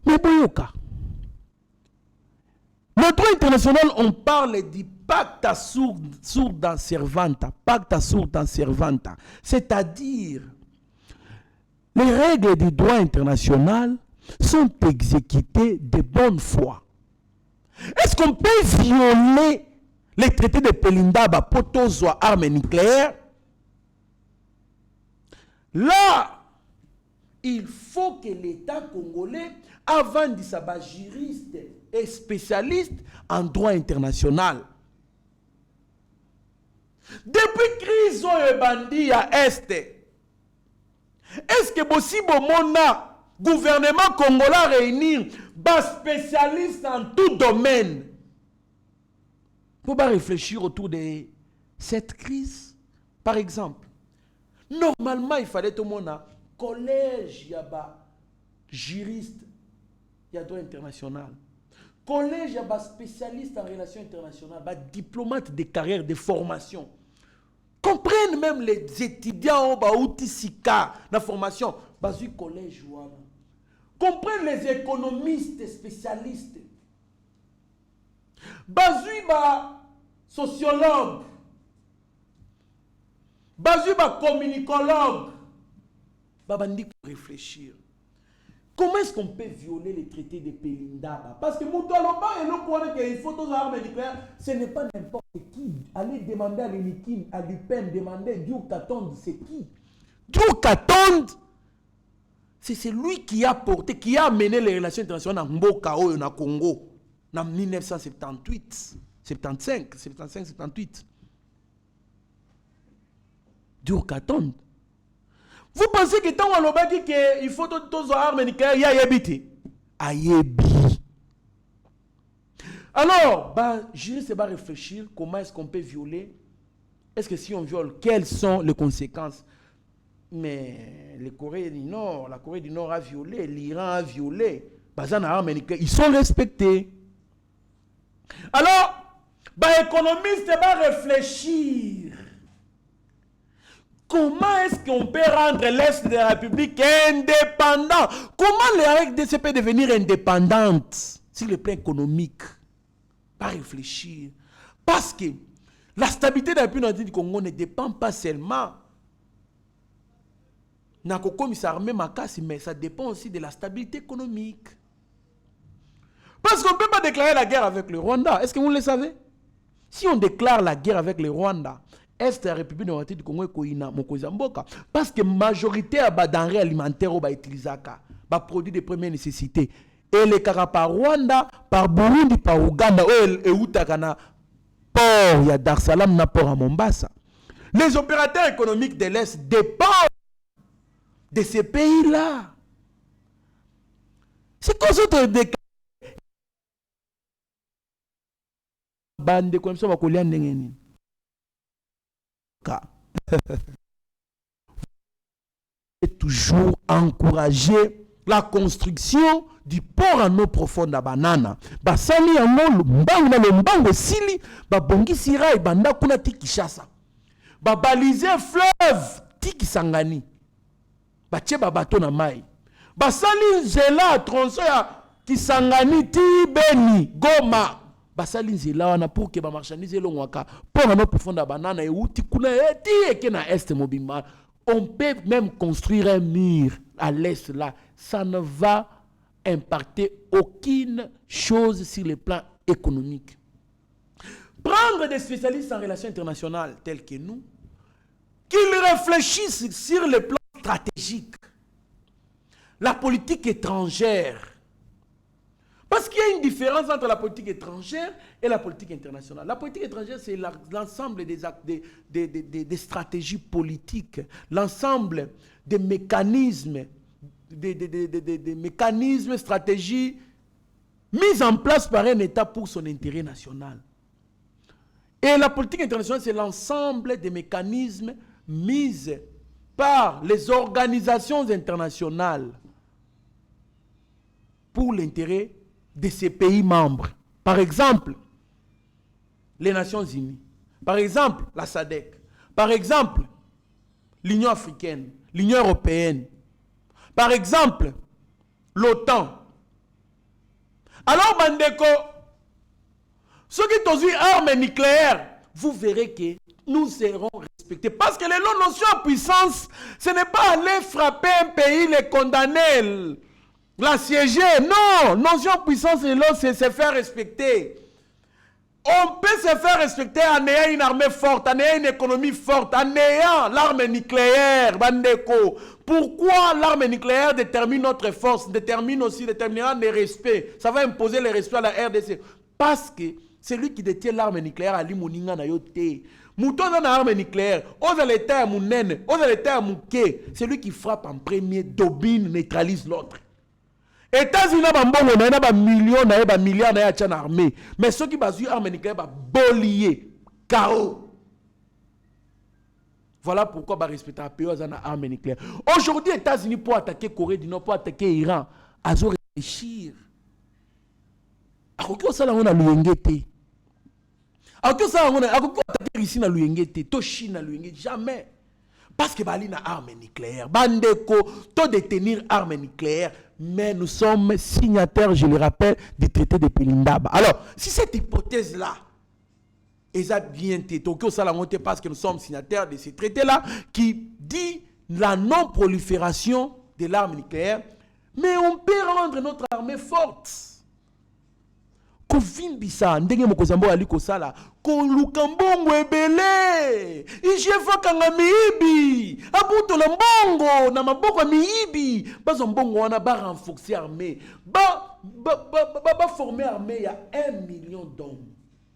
Speaker 3: Mais boyoka. Le droit international, on parle du pacta surda servanta. Pacta surda servanta. C'est-à-dire, les règles du droit international sont exécutées de bonne foi. Est-ce qu'on peut violer les traités de Pelindaba pour tous armes nucléaires? Là, il faut que l'État congolais, avant de s'abattre juriste et spécialiste en droit international. Depuis crise et bandit à Est, est-ce que possible mona gouvernement congolais réunir des spécialistes en tout domaine pour pas réfléchir autour de cette crise? Par exemple, normalement il fallait tout le monde à collège, il y a juriste, il y a droit international. Collège, il y a spécialiste en relations internationales, diplomate de carrière, de formation. Comprennent même les étudiants au Sika, la formation, basu collège ouana. Comprennent les économistes spécialistes. Basu sociologue. Basu communicologue. Babandi pour réfléchir. Comment est-ce qu'on peut violer les traités de Pelindaba? Parce que Moutoualoba et le point qu'il faut tous armes nucléaires, ce n'est pas n'importe qui. Allez demander à l'Unikin, à l'UPEN, demander Diouk-Katonde, c'est qui? Diouk-Katonde, c'est celui qui a porté, qui a amené les relations internationales en Mboka ou en Congo, en 1978, 75, 78. Diouk-Katonde. Vous pensez que tant qu'il faut tous armes nucléaires, il y a yébité. Ayebi. Alors, juriste va réfléchir comment est-ce qu'on peut violer. Est-ce que si on viole, quelles sont les conséquences? Mais la Corée du Nord a violé, l'Iran a violé. Ils sont respectés. Alors, les économistes vont réfléchir. Comment est-ce qu'on peut rendre l'Est de la République indépendant? Comment les RDC peut devenir indépendante sur le plan économique? Pas réfléchir. Parce que la stabilité de la République du Congo ne dépend pas seulement de la armée, mais ça dépend aussi de la stabilité économique. Parce qu'on ne peut pas déclarer la guerre avec le Rwanda. Est-ce que vous le savez? Si on déclare la guerre avec le Rwanda, Est de la République démocratique du Congo est Mokozamboka. Parce que la majorité des denrées alimentaires sont utilisées, des produits de première nécessité. Et les cas par Rwanda, par Burundi, par Ouganda, et Outakana, port, il y a Dar Salam, na port à Mombasa. Les opérateurs économiques de l'Est dépendent de ces pays-là. C'est quoi ça de bande comme ça, on va coller en toujours encourager la construction du port en eau profonde à Banana. Basali yango mbango sili babongi sira et banda kuna Tikishasa. Babaliser fleuve Tikisangani. Bache babato na mai. Basali nzela tronçon ya Kisangani ti Beni Goma. Basali nzela wana pour que ba marchandise elongwaka port en eau profonde à Banana et uti kuna eti eke na est mobima. On peut même construire un mur à l'est là. Ça ne va impacter aucune chose sur le plan économique. Prendre des spécialistes en relations internationales tels que nous, qu'ils réfléchissent sur le plan stratégique, la politique étrangère. Parce qu'il y a une différence entre la politique étrangère et la politique internationale. La politique étrangère, c'est l'ensemble des stratégies politiques, l'ensemble des mécanismes, des mécanismes, stratégies mises en place par un État pour son intérêt national. Et la politique internationale, c'est l'ensemble des mécanismes mis par les organisations internationales pour l'intérêt de ces pays membres. Par exemple, les Nations Unies. Par exemple, la SADC. Par exemple, l'Union africaine, l'Union européenne. Par exemple, l'OTAN. Alors, Bandeko, ceux qui ont eu armes nucléaires, vous verrez que nous serons respectés. Parce que les notions en puissance, ce n'est pas aller frapper un pays, les condamner, l'assiéger. Non, notion en puissance, c'est se faire respecter. On peut se faire respecter en ayant une armée forte, en ayant une économie forte, en ayant l'arme nucléaire, Bandeko. Pourquoi l'arme nucléaire détermine notre force, déterminera les respects. Ça va imposer le respect à la RDC. Parce que celui qui détient l'arme nucléaire a l'imoninga na yote. Mouton dans l'arme nucléaire, on a l'état à mounene, on a l'état à mouké. Celui qui frappe en premier, domine, neutralise l'autre. États-Unis ont millions, milliards d'armées. Mais ceux qui basent sur l'arme nucléaire, bolier, chaos. Voilà pourquoi on respecte la paix aux armes nucléaires. Aujourd'hui, les États-Unis pour attaquer Corée du Nord, pour attaquer Iran, ils ont réfléchir. Alors, ça, on a l'UNGT. Alors, ça, on a attaqué ici, na l'UNGT, to Chine, na l'UNGT, jamais. Parce que Bali n'a arme nucléaire. Bandeko, to détenir arme nucléaire. Mais nous sommes signataires, je le rappelle, du traité de Pelindaba. Alors, si cette hypothèse-là, est bien été, parce que nous sommes signataires de ce traité-là, qui dit la non-prolifération de l'arme nucléaire, mais on peut rendre notre armée forte. Kovimbisa, ndenge mokozambo ali kosala, ko lukambongo ebele, ijefa kanga miibi, abuto la mbongo, na maboko miibi, bazo mbongo wana ba renforcer armée, ba former armée, il y a 1 million d'hommes.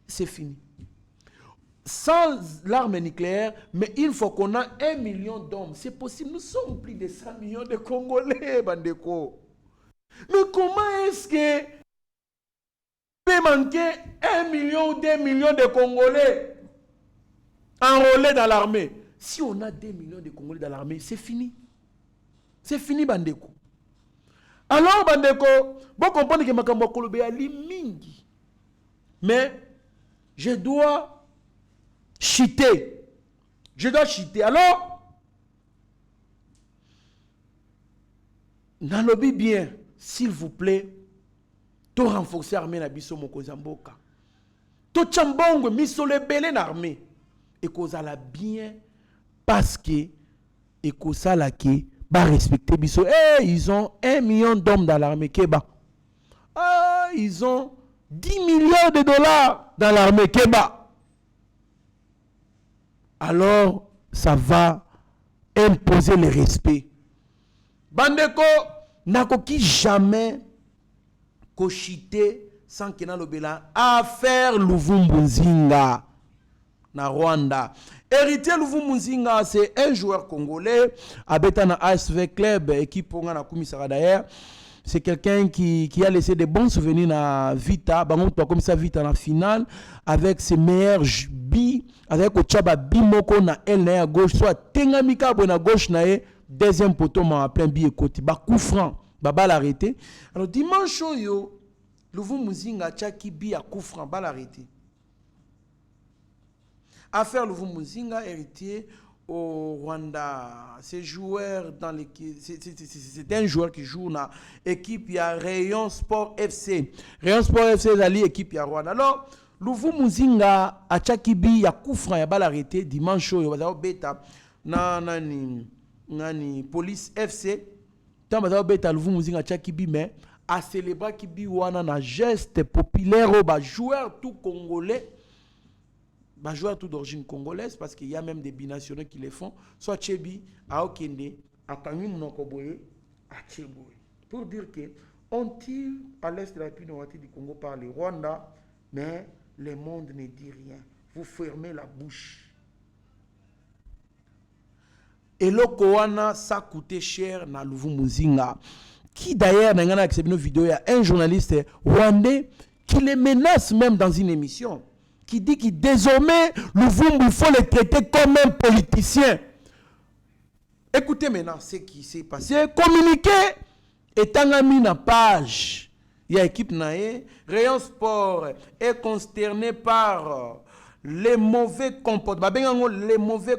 Speaker 3: C'est fini. Sans l'arme nucléaire, mais il faut qu'on a 1 million d'hommes. C'est possible, nous sommes plus de 100 millions de Congolais, Bandeko. Mais comment est-ce que peut manquer 1 million ou 2 millions de Congolais enrôlés dans l'armée? Si on a 2 millions de Congolais dans l'armée, c'est fini. C'est fini, Bandeko. Alors, Bandeko, vous comprenez que Makambo Kolobe a mingi. Mais je dois chuter. Je dois chuter. Alors, nalobi bien, s'il vous plaît, to renforcer l'armée na biso mokozamboka. To chambongo miso lebele na armée. Et kozala bien parce que et kozala ki ba respecter biso. Ils ont 1 million d'hommes dans l'armée Keba. Ils ont 10 milliards de dollars dans l'armée Keba. Alors, ça va imposer le respect. Bandeko, nakoki jamais kochité sans que na lobela affaire Luvumbu Nzinga na Rwanda. Héritier Luvumbu Nzinga, c'est un joueur congolais habitant na ASV Club, équipe on a commis ça d'ailleurs. C'est quelqu'un qui a laissé de bons souvenirs na Vita, bango to comme ça Vita na finale avec ses meilleurs bi avec Ochaba Bimoko na elle na gauche soit Tengamika na gauche na deuxième poteau ma plein bi côté ba coup franc. Baba l'arrêté. Alors dimanche yo, Luvumbu Nzinga tchaki bi à coup franc bal arrêté. Affaire Luvumbu Nzinga héritier au Rwanda. C'est joueur dans l'équipe. C'est un joueur qui joue dans l'équipe. Il y a Rayon Sport FC. Rayon Sport FC est l'équipe il y a Rwanda. Alors Luvumbu Nzinga à tchaki bi à coup franc ya bal arrêté dimanche yo bazao beta na nani police FC. Tant beta Luvumbu Nzinga tchaki bi mais à célébrer qui bi wana na geste populaire au joueur tout congolais. Joueur tout d'origine congolaise parce qu'il y a même des binationaux qui les font. Soit Tchebi, à Okende, à Tangi Monokoboye, à Tcheboye. Pour dire que On tire à l'est de la République du Congo par le Rwanda, mais le monde ne dit rien. Vous fermez la bouche. Et le Kowana, ça coûtait cher dans Luvumbu Zinga. Qui d'ailleurs, dans une vidéo, il y a un journaliste rwandais qui les menace même dans une émission. Qui dit que désormais, Luvumbu, il faut le traiter comme un politicien. Écoutez maintenant ce qui s'est passé. Communiqué étant mis dans page. Il y a équipe naé. Rayon Sport est consterné par les mauvais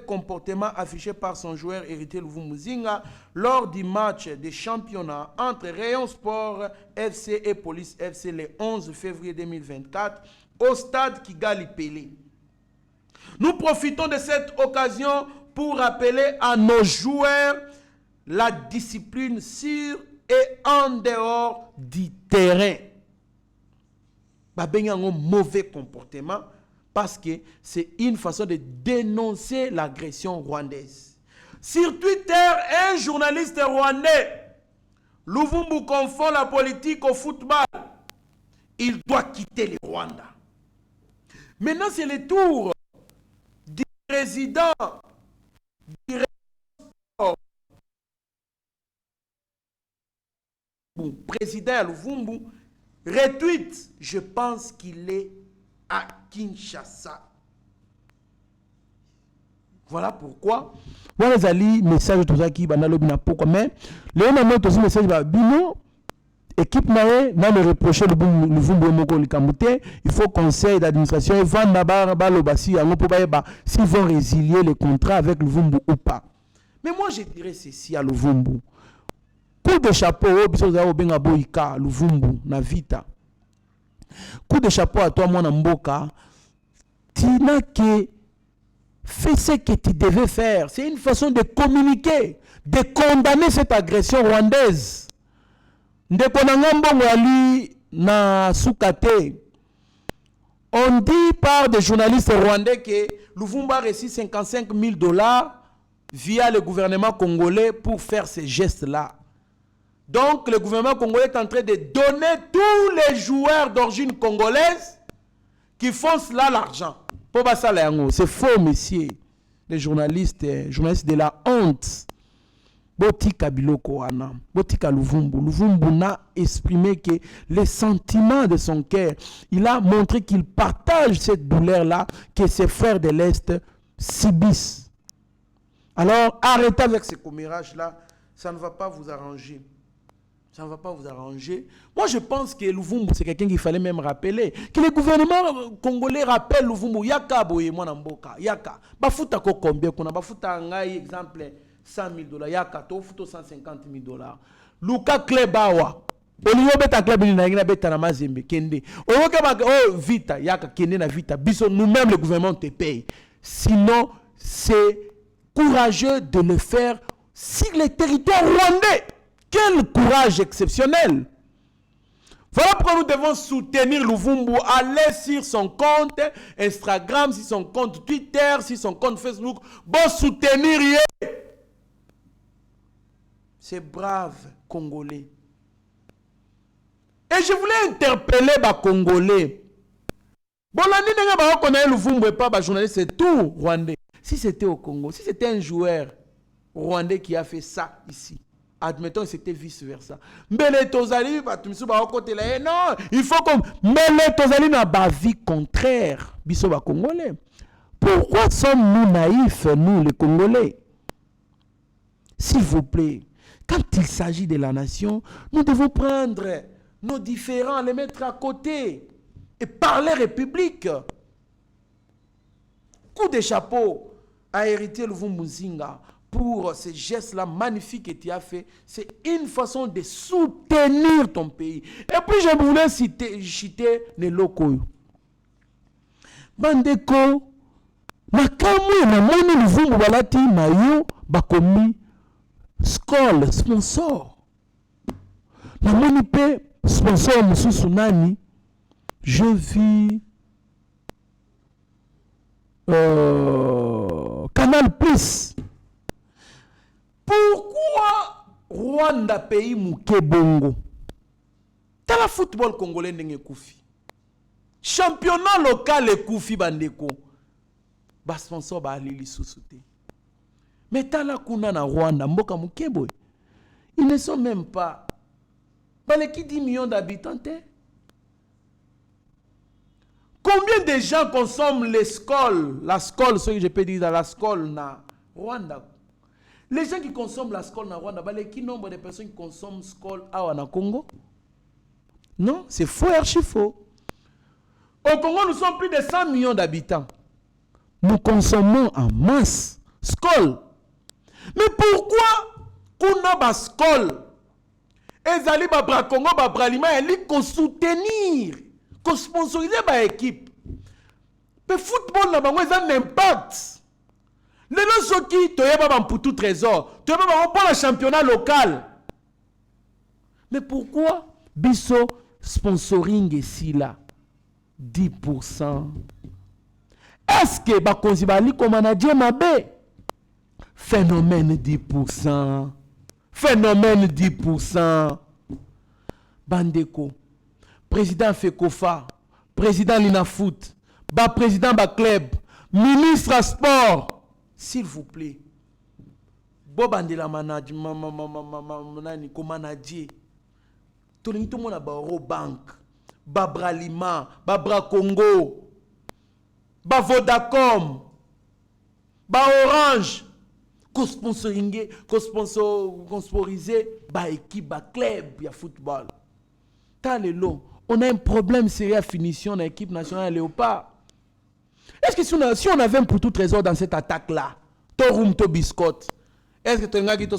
Speaker 3: comportements affichés par son joueur héritier Luvumbu Zinga lors du match de championnat entre Rayon Sport FC et Police FC le 11 février 2024 au stade Kigali Pelé. Nous profitons de cette occasion pour rappeler à nos joueurs la discipline sur et en dehors du terrain. Il y a un mauvais comportement parce que c'est une façon de dénoncer l'agression rwandaise. Sur Twitter, un journaliste rwandais, Luvumbu confond la politique au football. Il doit quitter le Rwanda. Maintenant, c'est le tour du président du président Luvumbu retweet. Je pense qu'il est à Kinshasa. Voilà pourquoi. Voilà les messages tout ça qui va dans le pourquoi mais le moment message va bino équipe naé na le reprocher le Luvumbu moko likamute, il faut conseil d'administration et vendre ba lo basi yango pour ba s'ils vont résilier le contrat avec Luvumbu ou pas. Mais moi je dirais ceci à Luvumbu. Coup de chapeau biso za obenga boyika Luvumbu na vita. Coup de chapeau à toi mon mboka. Tu n'as que fait ce que tu devais faire. C'est une façon de communiquer, de condamner cette agression rwandaise. Ndeko na ngambongo ali na sukate. On dit par des journalistes rwandais que Luvumbu a reçu $55,000 via le gouvernement congolais pour faire ces gestes-là. Donc le gouvernement congolais est en train de donner tous les joueurs d'origine congolaise qui font cela l'argent. C'est faux, messieurs. Les journalistes de la honte. Botika Biloko Ana, Botika Luvumbu. Luvumbu n'a exprimé que les sentiments de son cœur. Il a montré qu'il partage cette douleur-là que ses frères de l'Est subissent. Alors, arrêtez avec ces commérages-là. Ça ne va pas vous arranger. Ça ne va pas vous arranger. Moi, je pense que Luvumbu, c'est quelqu'un qu'il fallait même rappeler. Que le gouvernement congolais rappelle Luvumbu. Yaka boye mwana mboka. Yaka. Bafuta ko combien kuna. Bafuta ngai exemple $100,000. Yaka to futo $150,000. Luka Klebawa. Oliyo beta klebi na ngina beta na mazembe kende. Oyoka ba vita yaka kende na vita. Biso nous-mêmes le gouvernement te paye. Sinon, c'est courageux de le faire sur les territoires rwandais. Quel courage exceptionnel! Voilà pourquoi nous devons soutenir Luvumbu. Allez sur son compte Instagram, sur son compte Twitter, sur son compte Facebook. Bon soutenir. C'est brave Congolais. Et je voulais interpeller les Congolais. Bon, l'année dernière, on a Luvumbu et pas les journalistes, c'est tout Rwandais. Si c'était au Congo, si c'était un joueur rwandais qui a fait ça ici, admettons que c'était vice-versa. Mais les Tozali, non, il faut qu'on... Mais les Tozali n'a pas vie contraire. Bisoba Congolais. Pourquoi sommes-nous naïfs, nous, les Congolais? S'il vous plaît, quand il s'agit de la nation, nous devons prendre nos différends, les mettre à côté et parler République. Coup de chapeau à héritier Luvumbu Zinga pour ces gestes-là magnifiques que tu as fait. C'est une façon de soutenir ton pays. Et puis je voulais citer les locaux. Bandeko, nakamwe na moni Luvumbu balati mayo bakomi Skol sponsor. Na moni pe sponsor mususu nani. Je vis Canal Plus. Pourquoi Rwanda pays mouke bongo? Dans le football congolais ndenge koufi. Championnat local et koufi bandeko. Ba sponsor ba alili sous-souté. Mais tala kuna na Rwanda mboka mukebo. Ils ne sont même pas. Balé qui 10 millions d'habitants. Combien de gens consomment les scoles, la scole, ce que je peux dire dans la scole na Rwanda? Les gens qui consomment la scole na Rwanda, balé qui nombre de personnes qui consomment scole à Congo? Non, c'est faux, archi faux. Au Congo, nous sommes plus de 100 millions d'habitants. Nous consommons en masse scole. Mais pourquoi kuna ba skol ezali ba bra Congo ba bralima eli ko soutenir ko sponsoriser ba équipe mais football na bango ça n'impact lelo soki toyeba ba mputu trésor toyeba ba pour le championnat local mais pourquoi biso sponsoring ici là 10%? Est-ce que ba konzi ba li ko manager mabe? Phénomène 10%. Phénomène 10%. Bandeko. Président Fekofa. Président Linafoot. Président Club. Ministre à sport. S'il vous plaît. Bobandela management. Ko manager. Tout le monde a Eurobank. Bralima. Bra Congo. Vodacom. Orange. Qu'on sponsoriser ba équipe, ba club, ya football. On a un problème sérieux à finition dans l'équipe nationale Léopard. Est-ce que si on avait un pour tout trésor dans cette attaque-là, Torum to biscotte, est-ce que tu as dit que tu as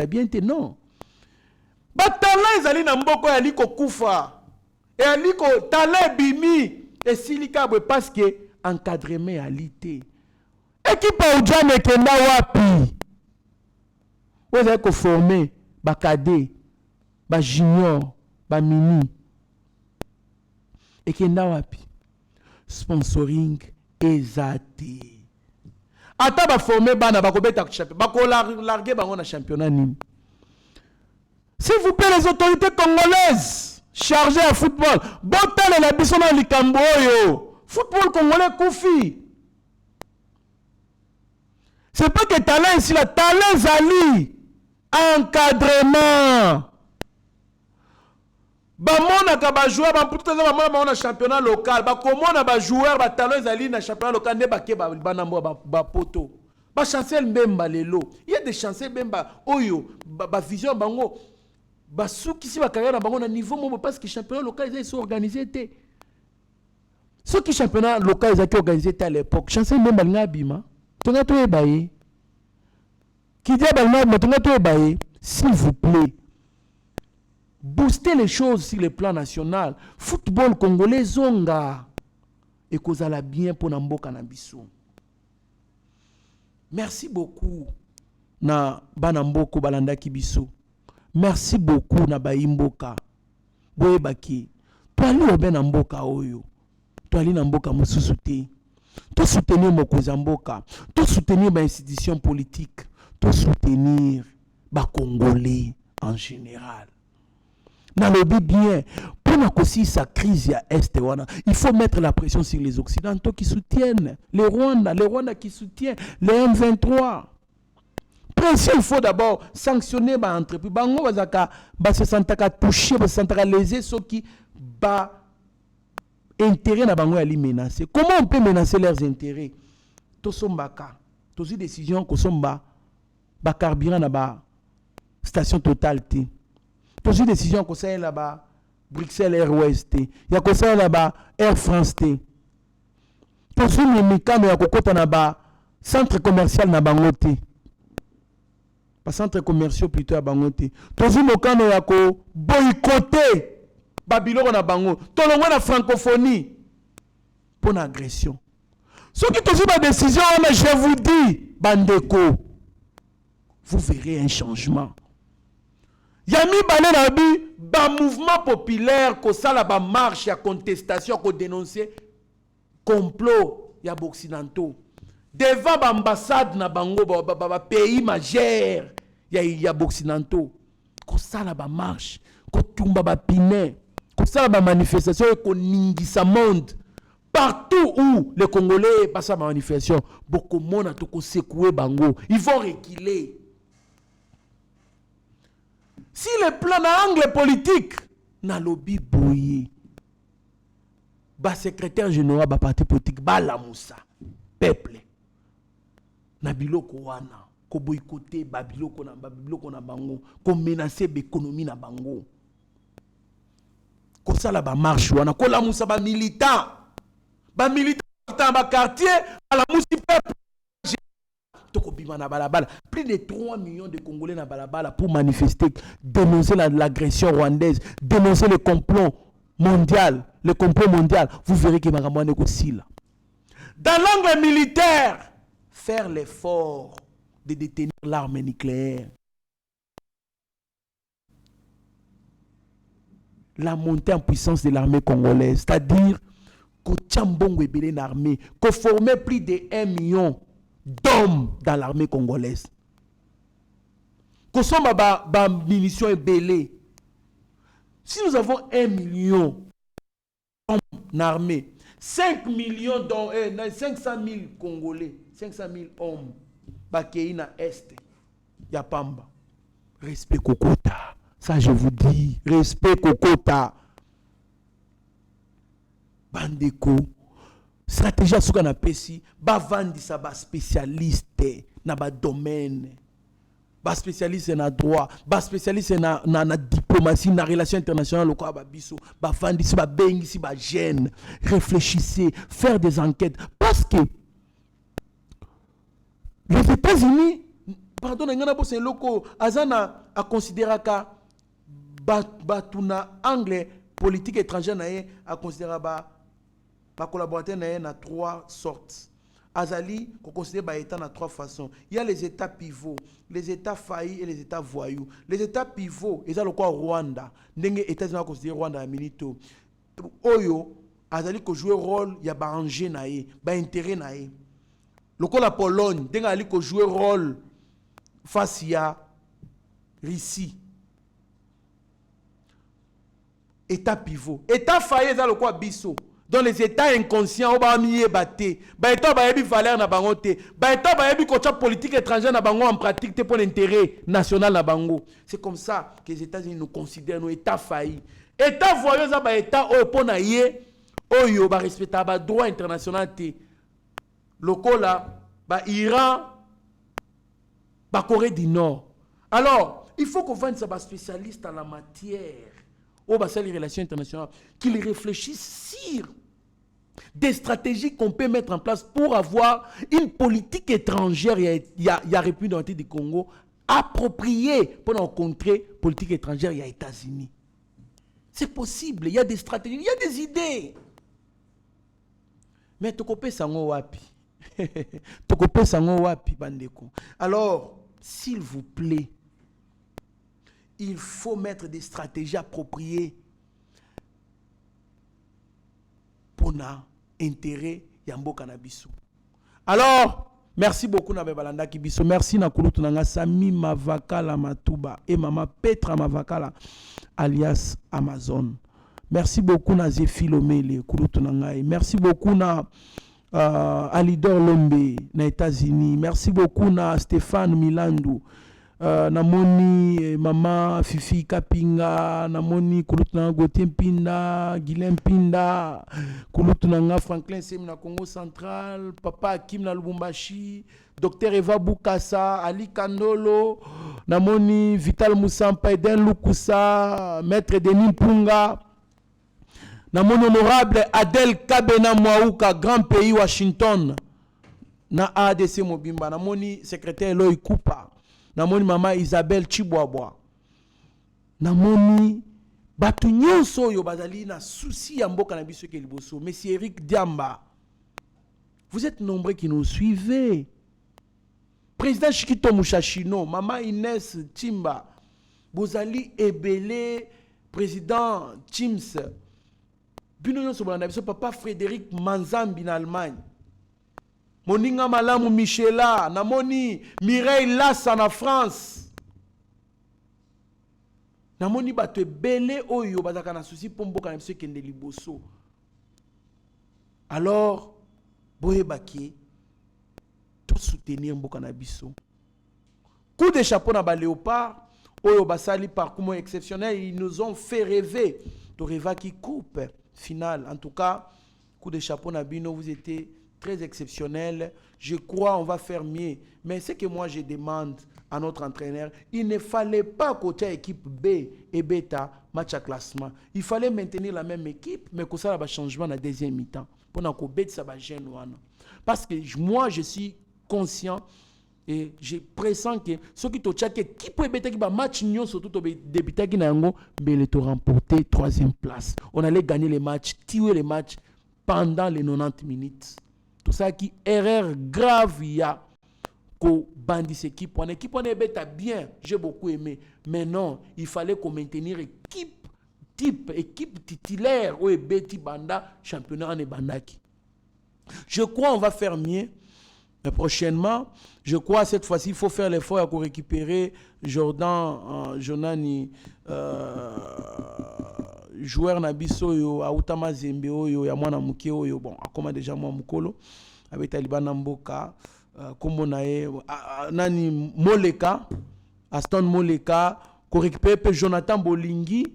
Speaker 3: dit que tu non. Batala ezali na mboko ya liko kufa. Et aliko tale bimi et silika parce que encadrement à l'ité. Équipe à Oudjane kenda wapi. Vous avez formé ba cadet, ba junior, ba mini. Et kenda wapi. Sponsoring ezate. Ata ba formé bana ba ko beta championnat. Ba ko larguer bango na championnat nini. S'il vous plaît les autorités congolaises chargées à football, botale la biso na likambo yo. Football congolais koufi. C'est pas que talent ici, la talent zali. Encadrement. Bamona ka ba joueur, ba puta za ba na championnat local, ba komona ba joueur, ba talent zali na championnat local ne ba ke ba banambo ba poto. Ba chancel mbemba lelo. Il y a des chancels mbemba oyo ba vision bango. Ba souki si ba carrière na bango na niveau mo parce que championnat local ils sont organisés té. Ce qui championnat local ils ont organisé à l'époque, chancel même balnga bima. Tonga to ebaye. Qui dit balnga tonga to ebaye, s'il vous plaît. Booster les choses sur le plan national. Football congolais zonga et kozala bien pour namboka na biso. Merci beaucoup na banamboko balanda kibiso. Merci beaucoup na baimboka. Boyebaki. Toali oben mboka oyo. Toali na mboka mosusu te. To soutenir mokonzi mboka, to soutenir ba institutions politiques, to soutenir ba congolais en général. Dans le but bien, pour aussi sa crise à Est, il faut mettre la pression sur les Occidentaux qui soutiennent les Rwandais qui soutiennent les M23. Pression, il faut d'abord sanctionner les entreprises. Bango se sentaka touché, se sentaka lésé, ceux qui ba intérêt na bango ali menacer. Comment on peut menacer leurs intérêts? Tosombaka, tosi décision ko somba ba carburant na ba station Total T. Tosi décision ko ça là-bas Bruxelles Airways T. Ya ko ça là-bas Air France T. Tosi ni mikano ya kokota na ba centre commercial na bango T. Pas centre commercial plutôt à bango T. Tosi mokano ya ko boycotter Babylone na bango, tolongo na francophonie pour une agression. Ce qui est ma décision, mais je vous dis, bandeko, vous verrez un changement. Yami Balé ba mouvement populaire, ko sala ba marche, ya contestation, ko dénoncer complot, ya occidentaux. Devant ba ambassade na bango, ba pays majeur, ya occidentaux. kosala ba marche, kotumba ba pine, kosala ba manifestation et koningisa monde. Partout où les Congolais passent à ma manifestation, beaucoup de monde a tout secoué bango. Ils vont reculer. Si le plan d'angle politique, na lobby boye, ba secrétaire général ba parti politique ba la moussa, peuple, na biloko wana, ko boycotter ba biloko na bango, ko menacer l'économie na bango. Ko sala ba marche wana, ko la moussa ba militant. Ba militant dans ba quartier, à la mousse peuple. Plus de 3 millions de Congolais na balabala pour manifester, dénoncer l'agression rwandaise, dénoncer le complot mondial, Vous verrez que Magamouane est aussi là. Dans l'angle militaire, faire l'effort de détenir l'arme nucléaire. La montée en puissance de l'armée congolaise, c'est-à-dire qu'on armée, qu'on formait plus de 1 million d'hommes dans l'armée congolaise. Qu'on soit ma munitions et belé. Si nous avons 1 million d'hommes en armée, 5 millions d'hommes, 500 000 Congolais, 500 000 hommes, Bakei na Est, Yapamba. Respect Kokota. Ça je vous dis, respect Kokota. Bandeko, stratégie à ce qu'on appelle ici, bavandi sa ba spécialiste na ba domaine, ba spécialiste na droit, ba spécialiste na diplomatie, na relations internationales, quoi ba biso, bavandi si ba bengi si ba gêne, réfléchissez, faire des enquêtes, parce que les États-Unis, pardon, ngana bo c'est loko, azana a considérer ka batuna anglais politique étrangère na a considérer ba collaborateurs na 3 sortes. Azali, qu'on considère les États dans 3 façons. Il y a les États pivots, les États faillis et les États voyous. Les États pivots, ils ont le quoi Rwanda. N'engue États-Unis considérer Rwanda à minito. Oyo, Azali ko jouer rôle, il y a ba enjeu naé, ba intérêt naé. Le quoi la Pologne, n'engue ali ko jouer rôle face à Russie. État pivot. État failli, ils ont le quoi biso. Dans les états inconscients, on va mieux battre. Bah état bah yebi valeur na bango te. Bah état bah yebi côté politique étrangère na bango en pratique te pour l'intérêt national na bango. C'est comme ça que les États-Unis nous considèrent nos états faillis. État voyeux ça bah état au pona yé oyo bah respecter bah droit international te. Lokola bah Iran bah Corée du Nord. Alors il faut qu'on fasse ça bah spécialiste en la matière. Au bas les relations internationales, qu'ils réfléchissent sur des stratégies qu'on peut mettre en place pour avoir une politique étrangère. Il y a République démocratique du Congo appropriée pour rencontrer politique étrangère. Il y a États-Unis. C'est possible. Il y a des stratégies, il y a des idées. Mais tokopé sango wapi. Tokopé sango wapi bandeko. Alors, s'il vous plaît, il faut mettre des stratégies appropriées pour l'intérêt Yambo Kanabiso. Alors, merci beaucoup na Bebalanda Kibiso. Merci na Kulutu Nanga Sami Mavakala Matuba et Mama Petra Mavakala alias Amazon. Merci beaucoup na Zefilomele Kulutu Nanga. Merci beaucoup na Alidor Lombe na États-Unis. Merci beaucoup na Stéphane Milandu. Namoni Mama Fifi Kapinga, Namoni Kulutunanga Gauthier Mpinda, Guilain Mpinda, Kulutunanga Franklin Sem na Congo Central, Papa Hakim na Lubumbashi, Dr Eva Bukasa, Ali Kandolo, Namoni Vital Moussampa, Eden Lukusa, Maître Denis Mpunga, Namoni Honorable Adel Kabena Mwaouka, Grand Pays Washington, na ADC Mobimba, Namoni Secrétaire Eloy Koupa, namoni Mama Isabelle Chibwabwa, namoni batu nyonso yo bazali na souci ya mboka na biso ke liboso. Monsieur Eric Diamba, vous êtes nombreux qui nous suivez. Président Chikito Mushashino, Mama Inès Timba, Bozali Ebele, Président Chims, bino nyonso bolanda biso. Papa Frédéric Manzambi en Allemagne, Moninga Malamu Michela, namoni Mireille Lassa en France. namoni bato ebele oyo bazaka na souci po mboka na biso ekende liboso. Alors boyebaki to soutenir mboka na biso. Coup de chapeau na ba Léopard oyo basali parcours exceptionnel, ils nous ont fait rêver de rêver qui coupe finale. En tout cas, coup de chapeau na bino, vous étiez très exceptionnel. Je crois on va faire mieux. Mais ce que moi je demande à notre entraîneur, il ne fallait pas côté équipe B et Beta match à classement. Il fallait maintenir la même équipe, mais que ça va changement la deuxième mi-temps. Pour que Bet ça va gêner. Parce que moi je suis conscient et je pressens que ceux qui t'ont chaque équipe peut être qui match nyon surtout débuter qui n'a mais te remporter troisième place. On allait gagner les matchs, tuer les matchs pendant les 90 minutes. Tout ça qui erreur grave il y a qu'au bandit cette équipe. On équipe on est bête bien, j'ai beaucoup aimé. Mais non, il fallait qu'on maintenir équipe titulaire ou bête banda championnat en bandaki. Je crois on va faire mieux. Prochainement, je crois cette fois-ci, il faut faire l'effort pour récupérer Jordan, Jonani, joueur Nabiso, yo, Aoutama Zembe, yo, Yamwana Mukeo, yo, bon, comme déjà moi Mukolo, avec Taliban Mboka, comme Nani Moleka, Aston Moleka, qu'on récupère Jonathan Bolingi,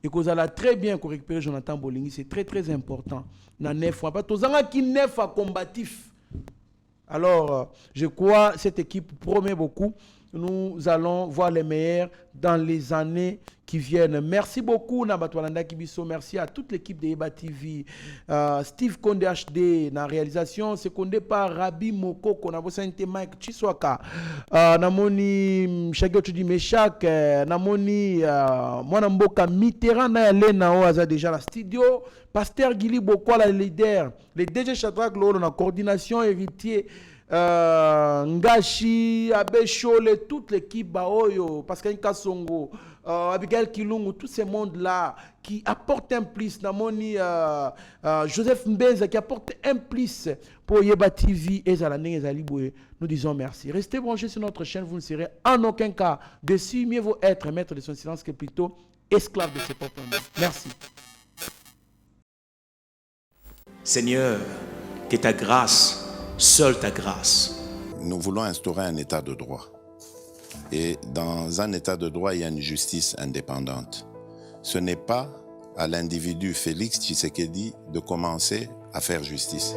Speaker 3: et qu'on a très bien qu'on récupère Jonathan Bolingi, c'est très très important. Na neuf, pas tous qui neuf à combatif. Alors, je crois que cette équipe promet beaucoup. Nous allons voir les meilleurs dans les années qui viennent. Merci beaucoup, Nabatwalanda Kibiso. Merci à toute l'équipe de Eba TV. Steve Konde HD, na réalisation, secondé par Rabi Moko, qu'on a besoin de Mike Chiswaka. Namoni Shagyo Tudi Meshak, Namoni Mwanamboka Mitterrand, Lena Oaza déjà la studio. Pasteur Gili Bokwa, la leader. Les DG Chatrak, la coordination héritier. Ngashi, Abeshole, toute l'équipe Baoyo, Pascal Kasongo, Abigail Kilungu, tout ce monde-là qui apporte un plus. Namoni Joseph Mbeza qui apporte un plus pour Yeba TV et Zalané et Zaliboué. Nous disons merci. Restez branchés sur notre chaîne, vous ne serez en aucun cas déçus. Mieux vaut être maître de son silence que plutôt esclave de ses propres mots. Merci.
Speaker 1: Seigneur, que ta grâce, seule ta grâce.
Speaker 2: Nous voulons instaurer un état de droit. Et dans un état de droit, il y a une justice indépendante. Ce n'est pas à l'individu Félix Tshisekedi de commencer à faire justice.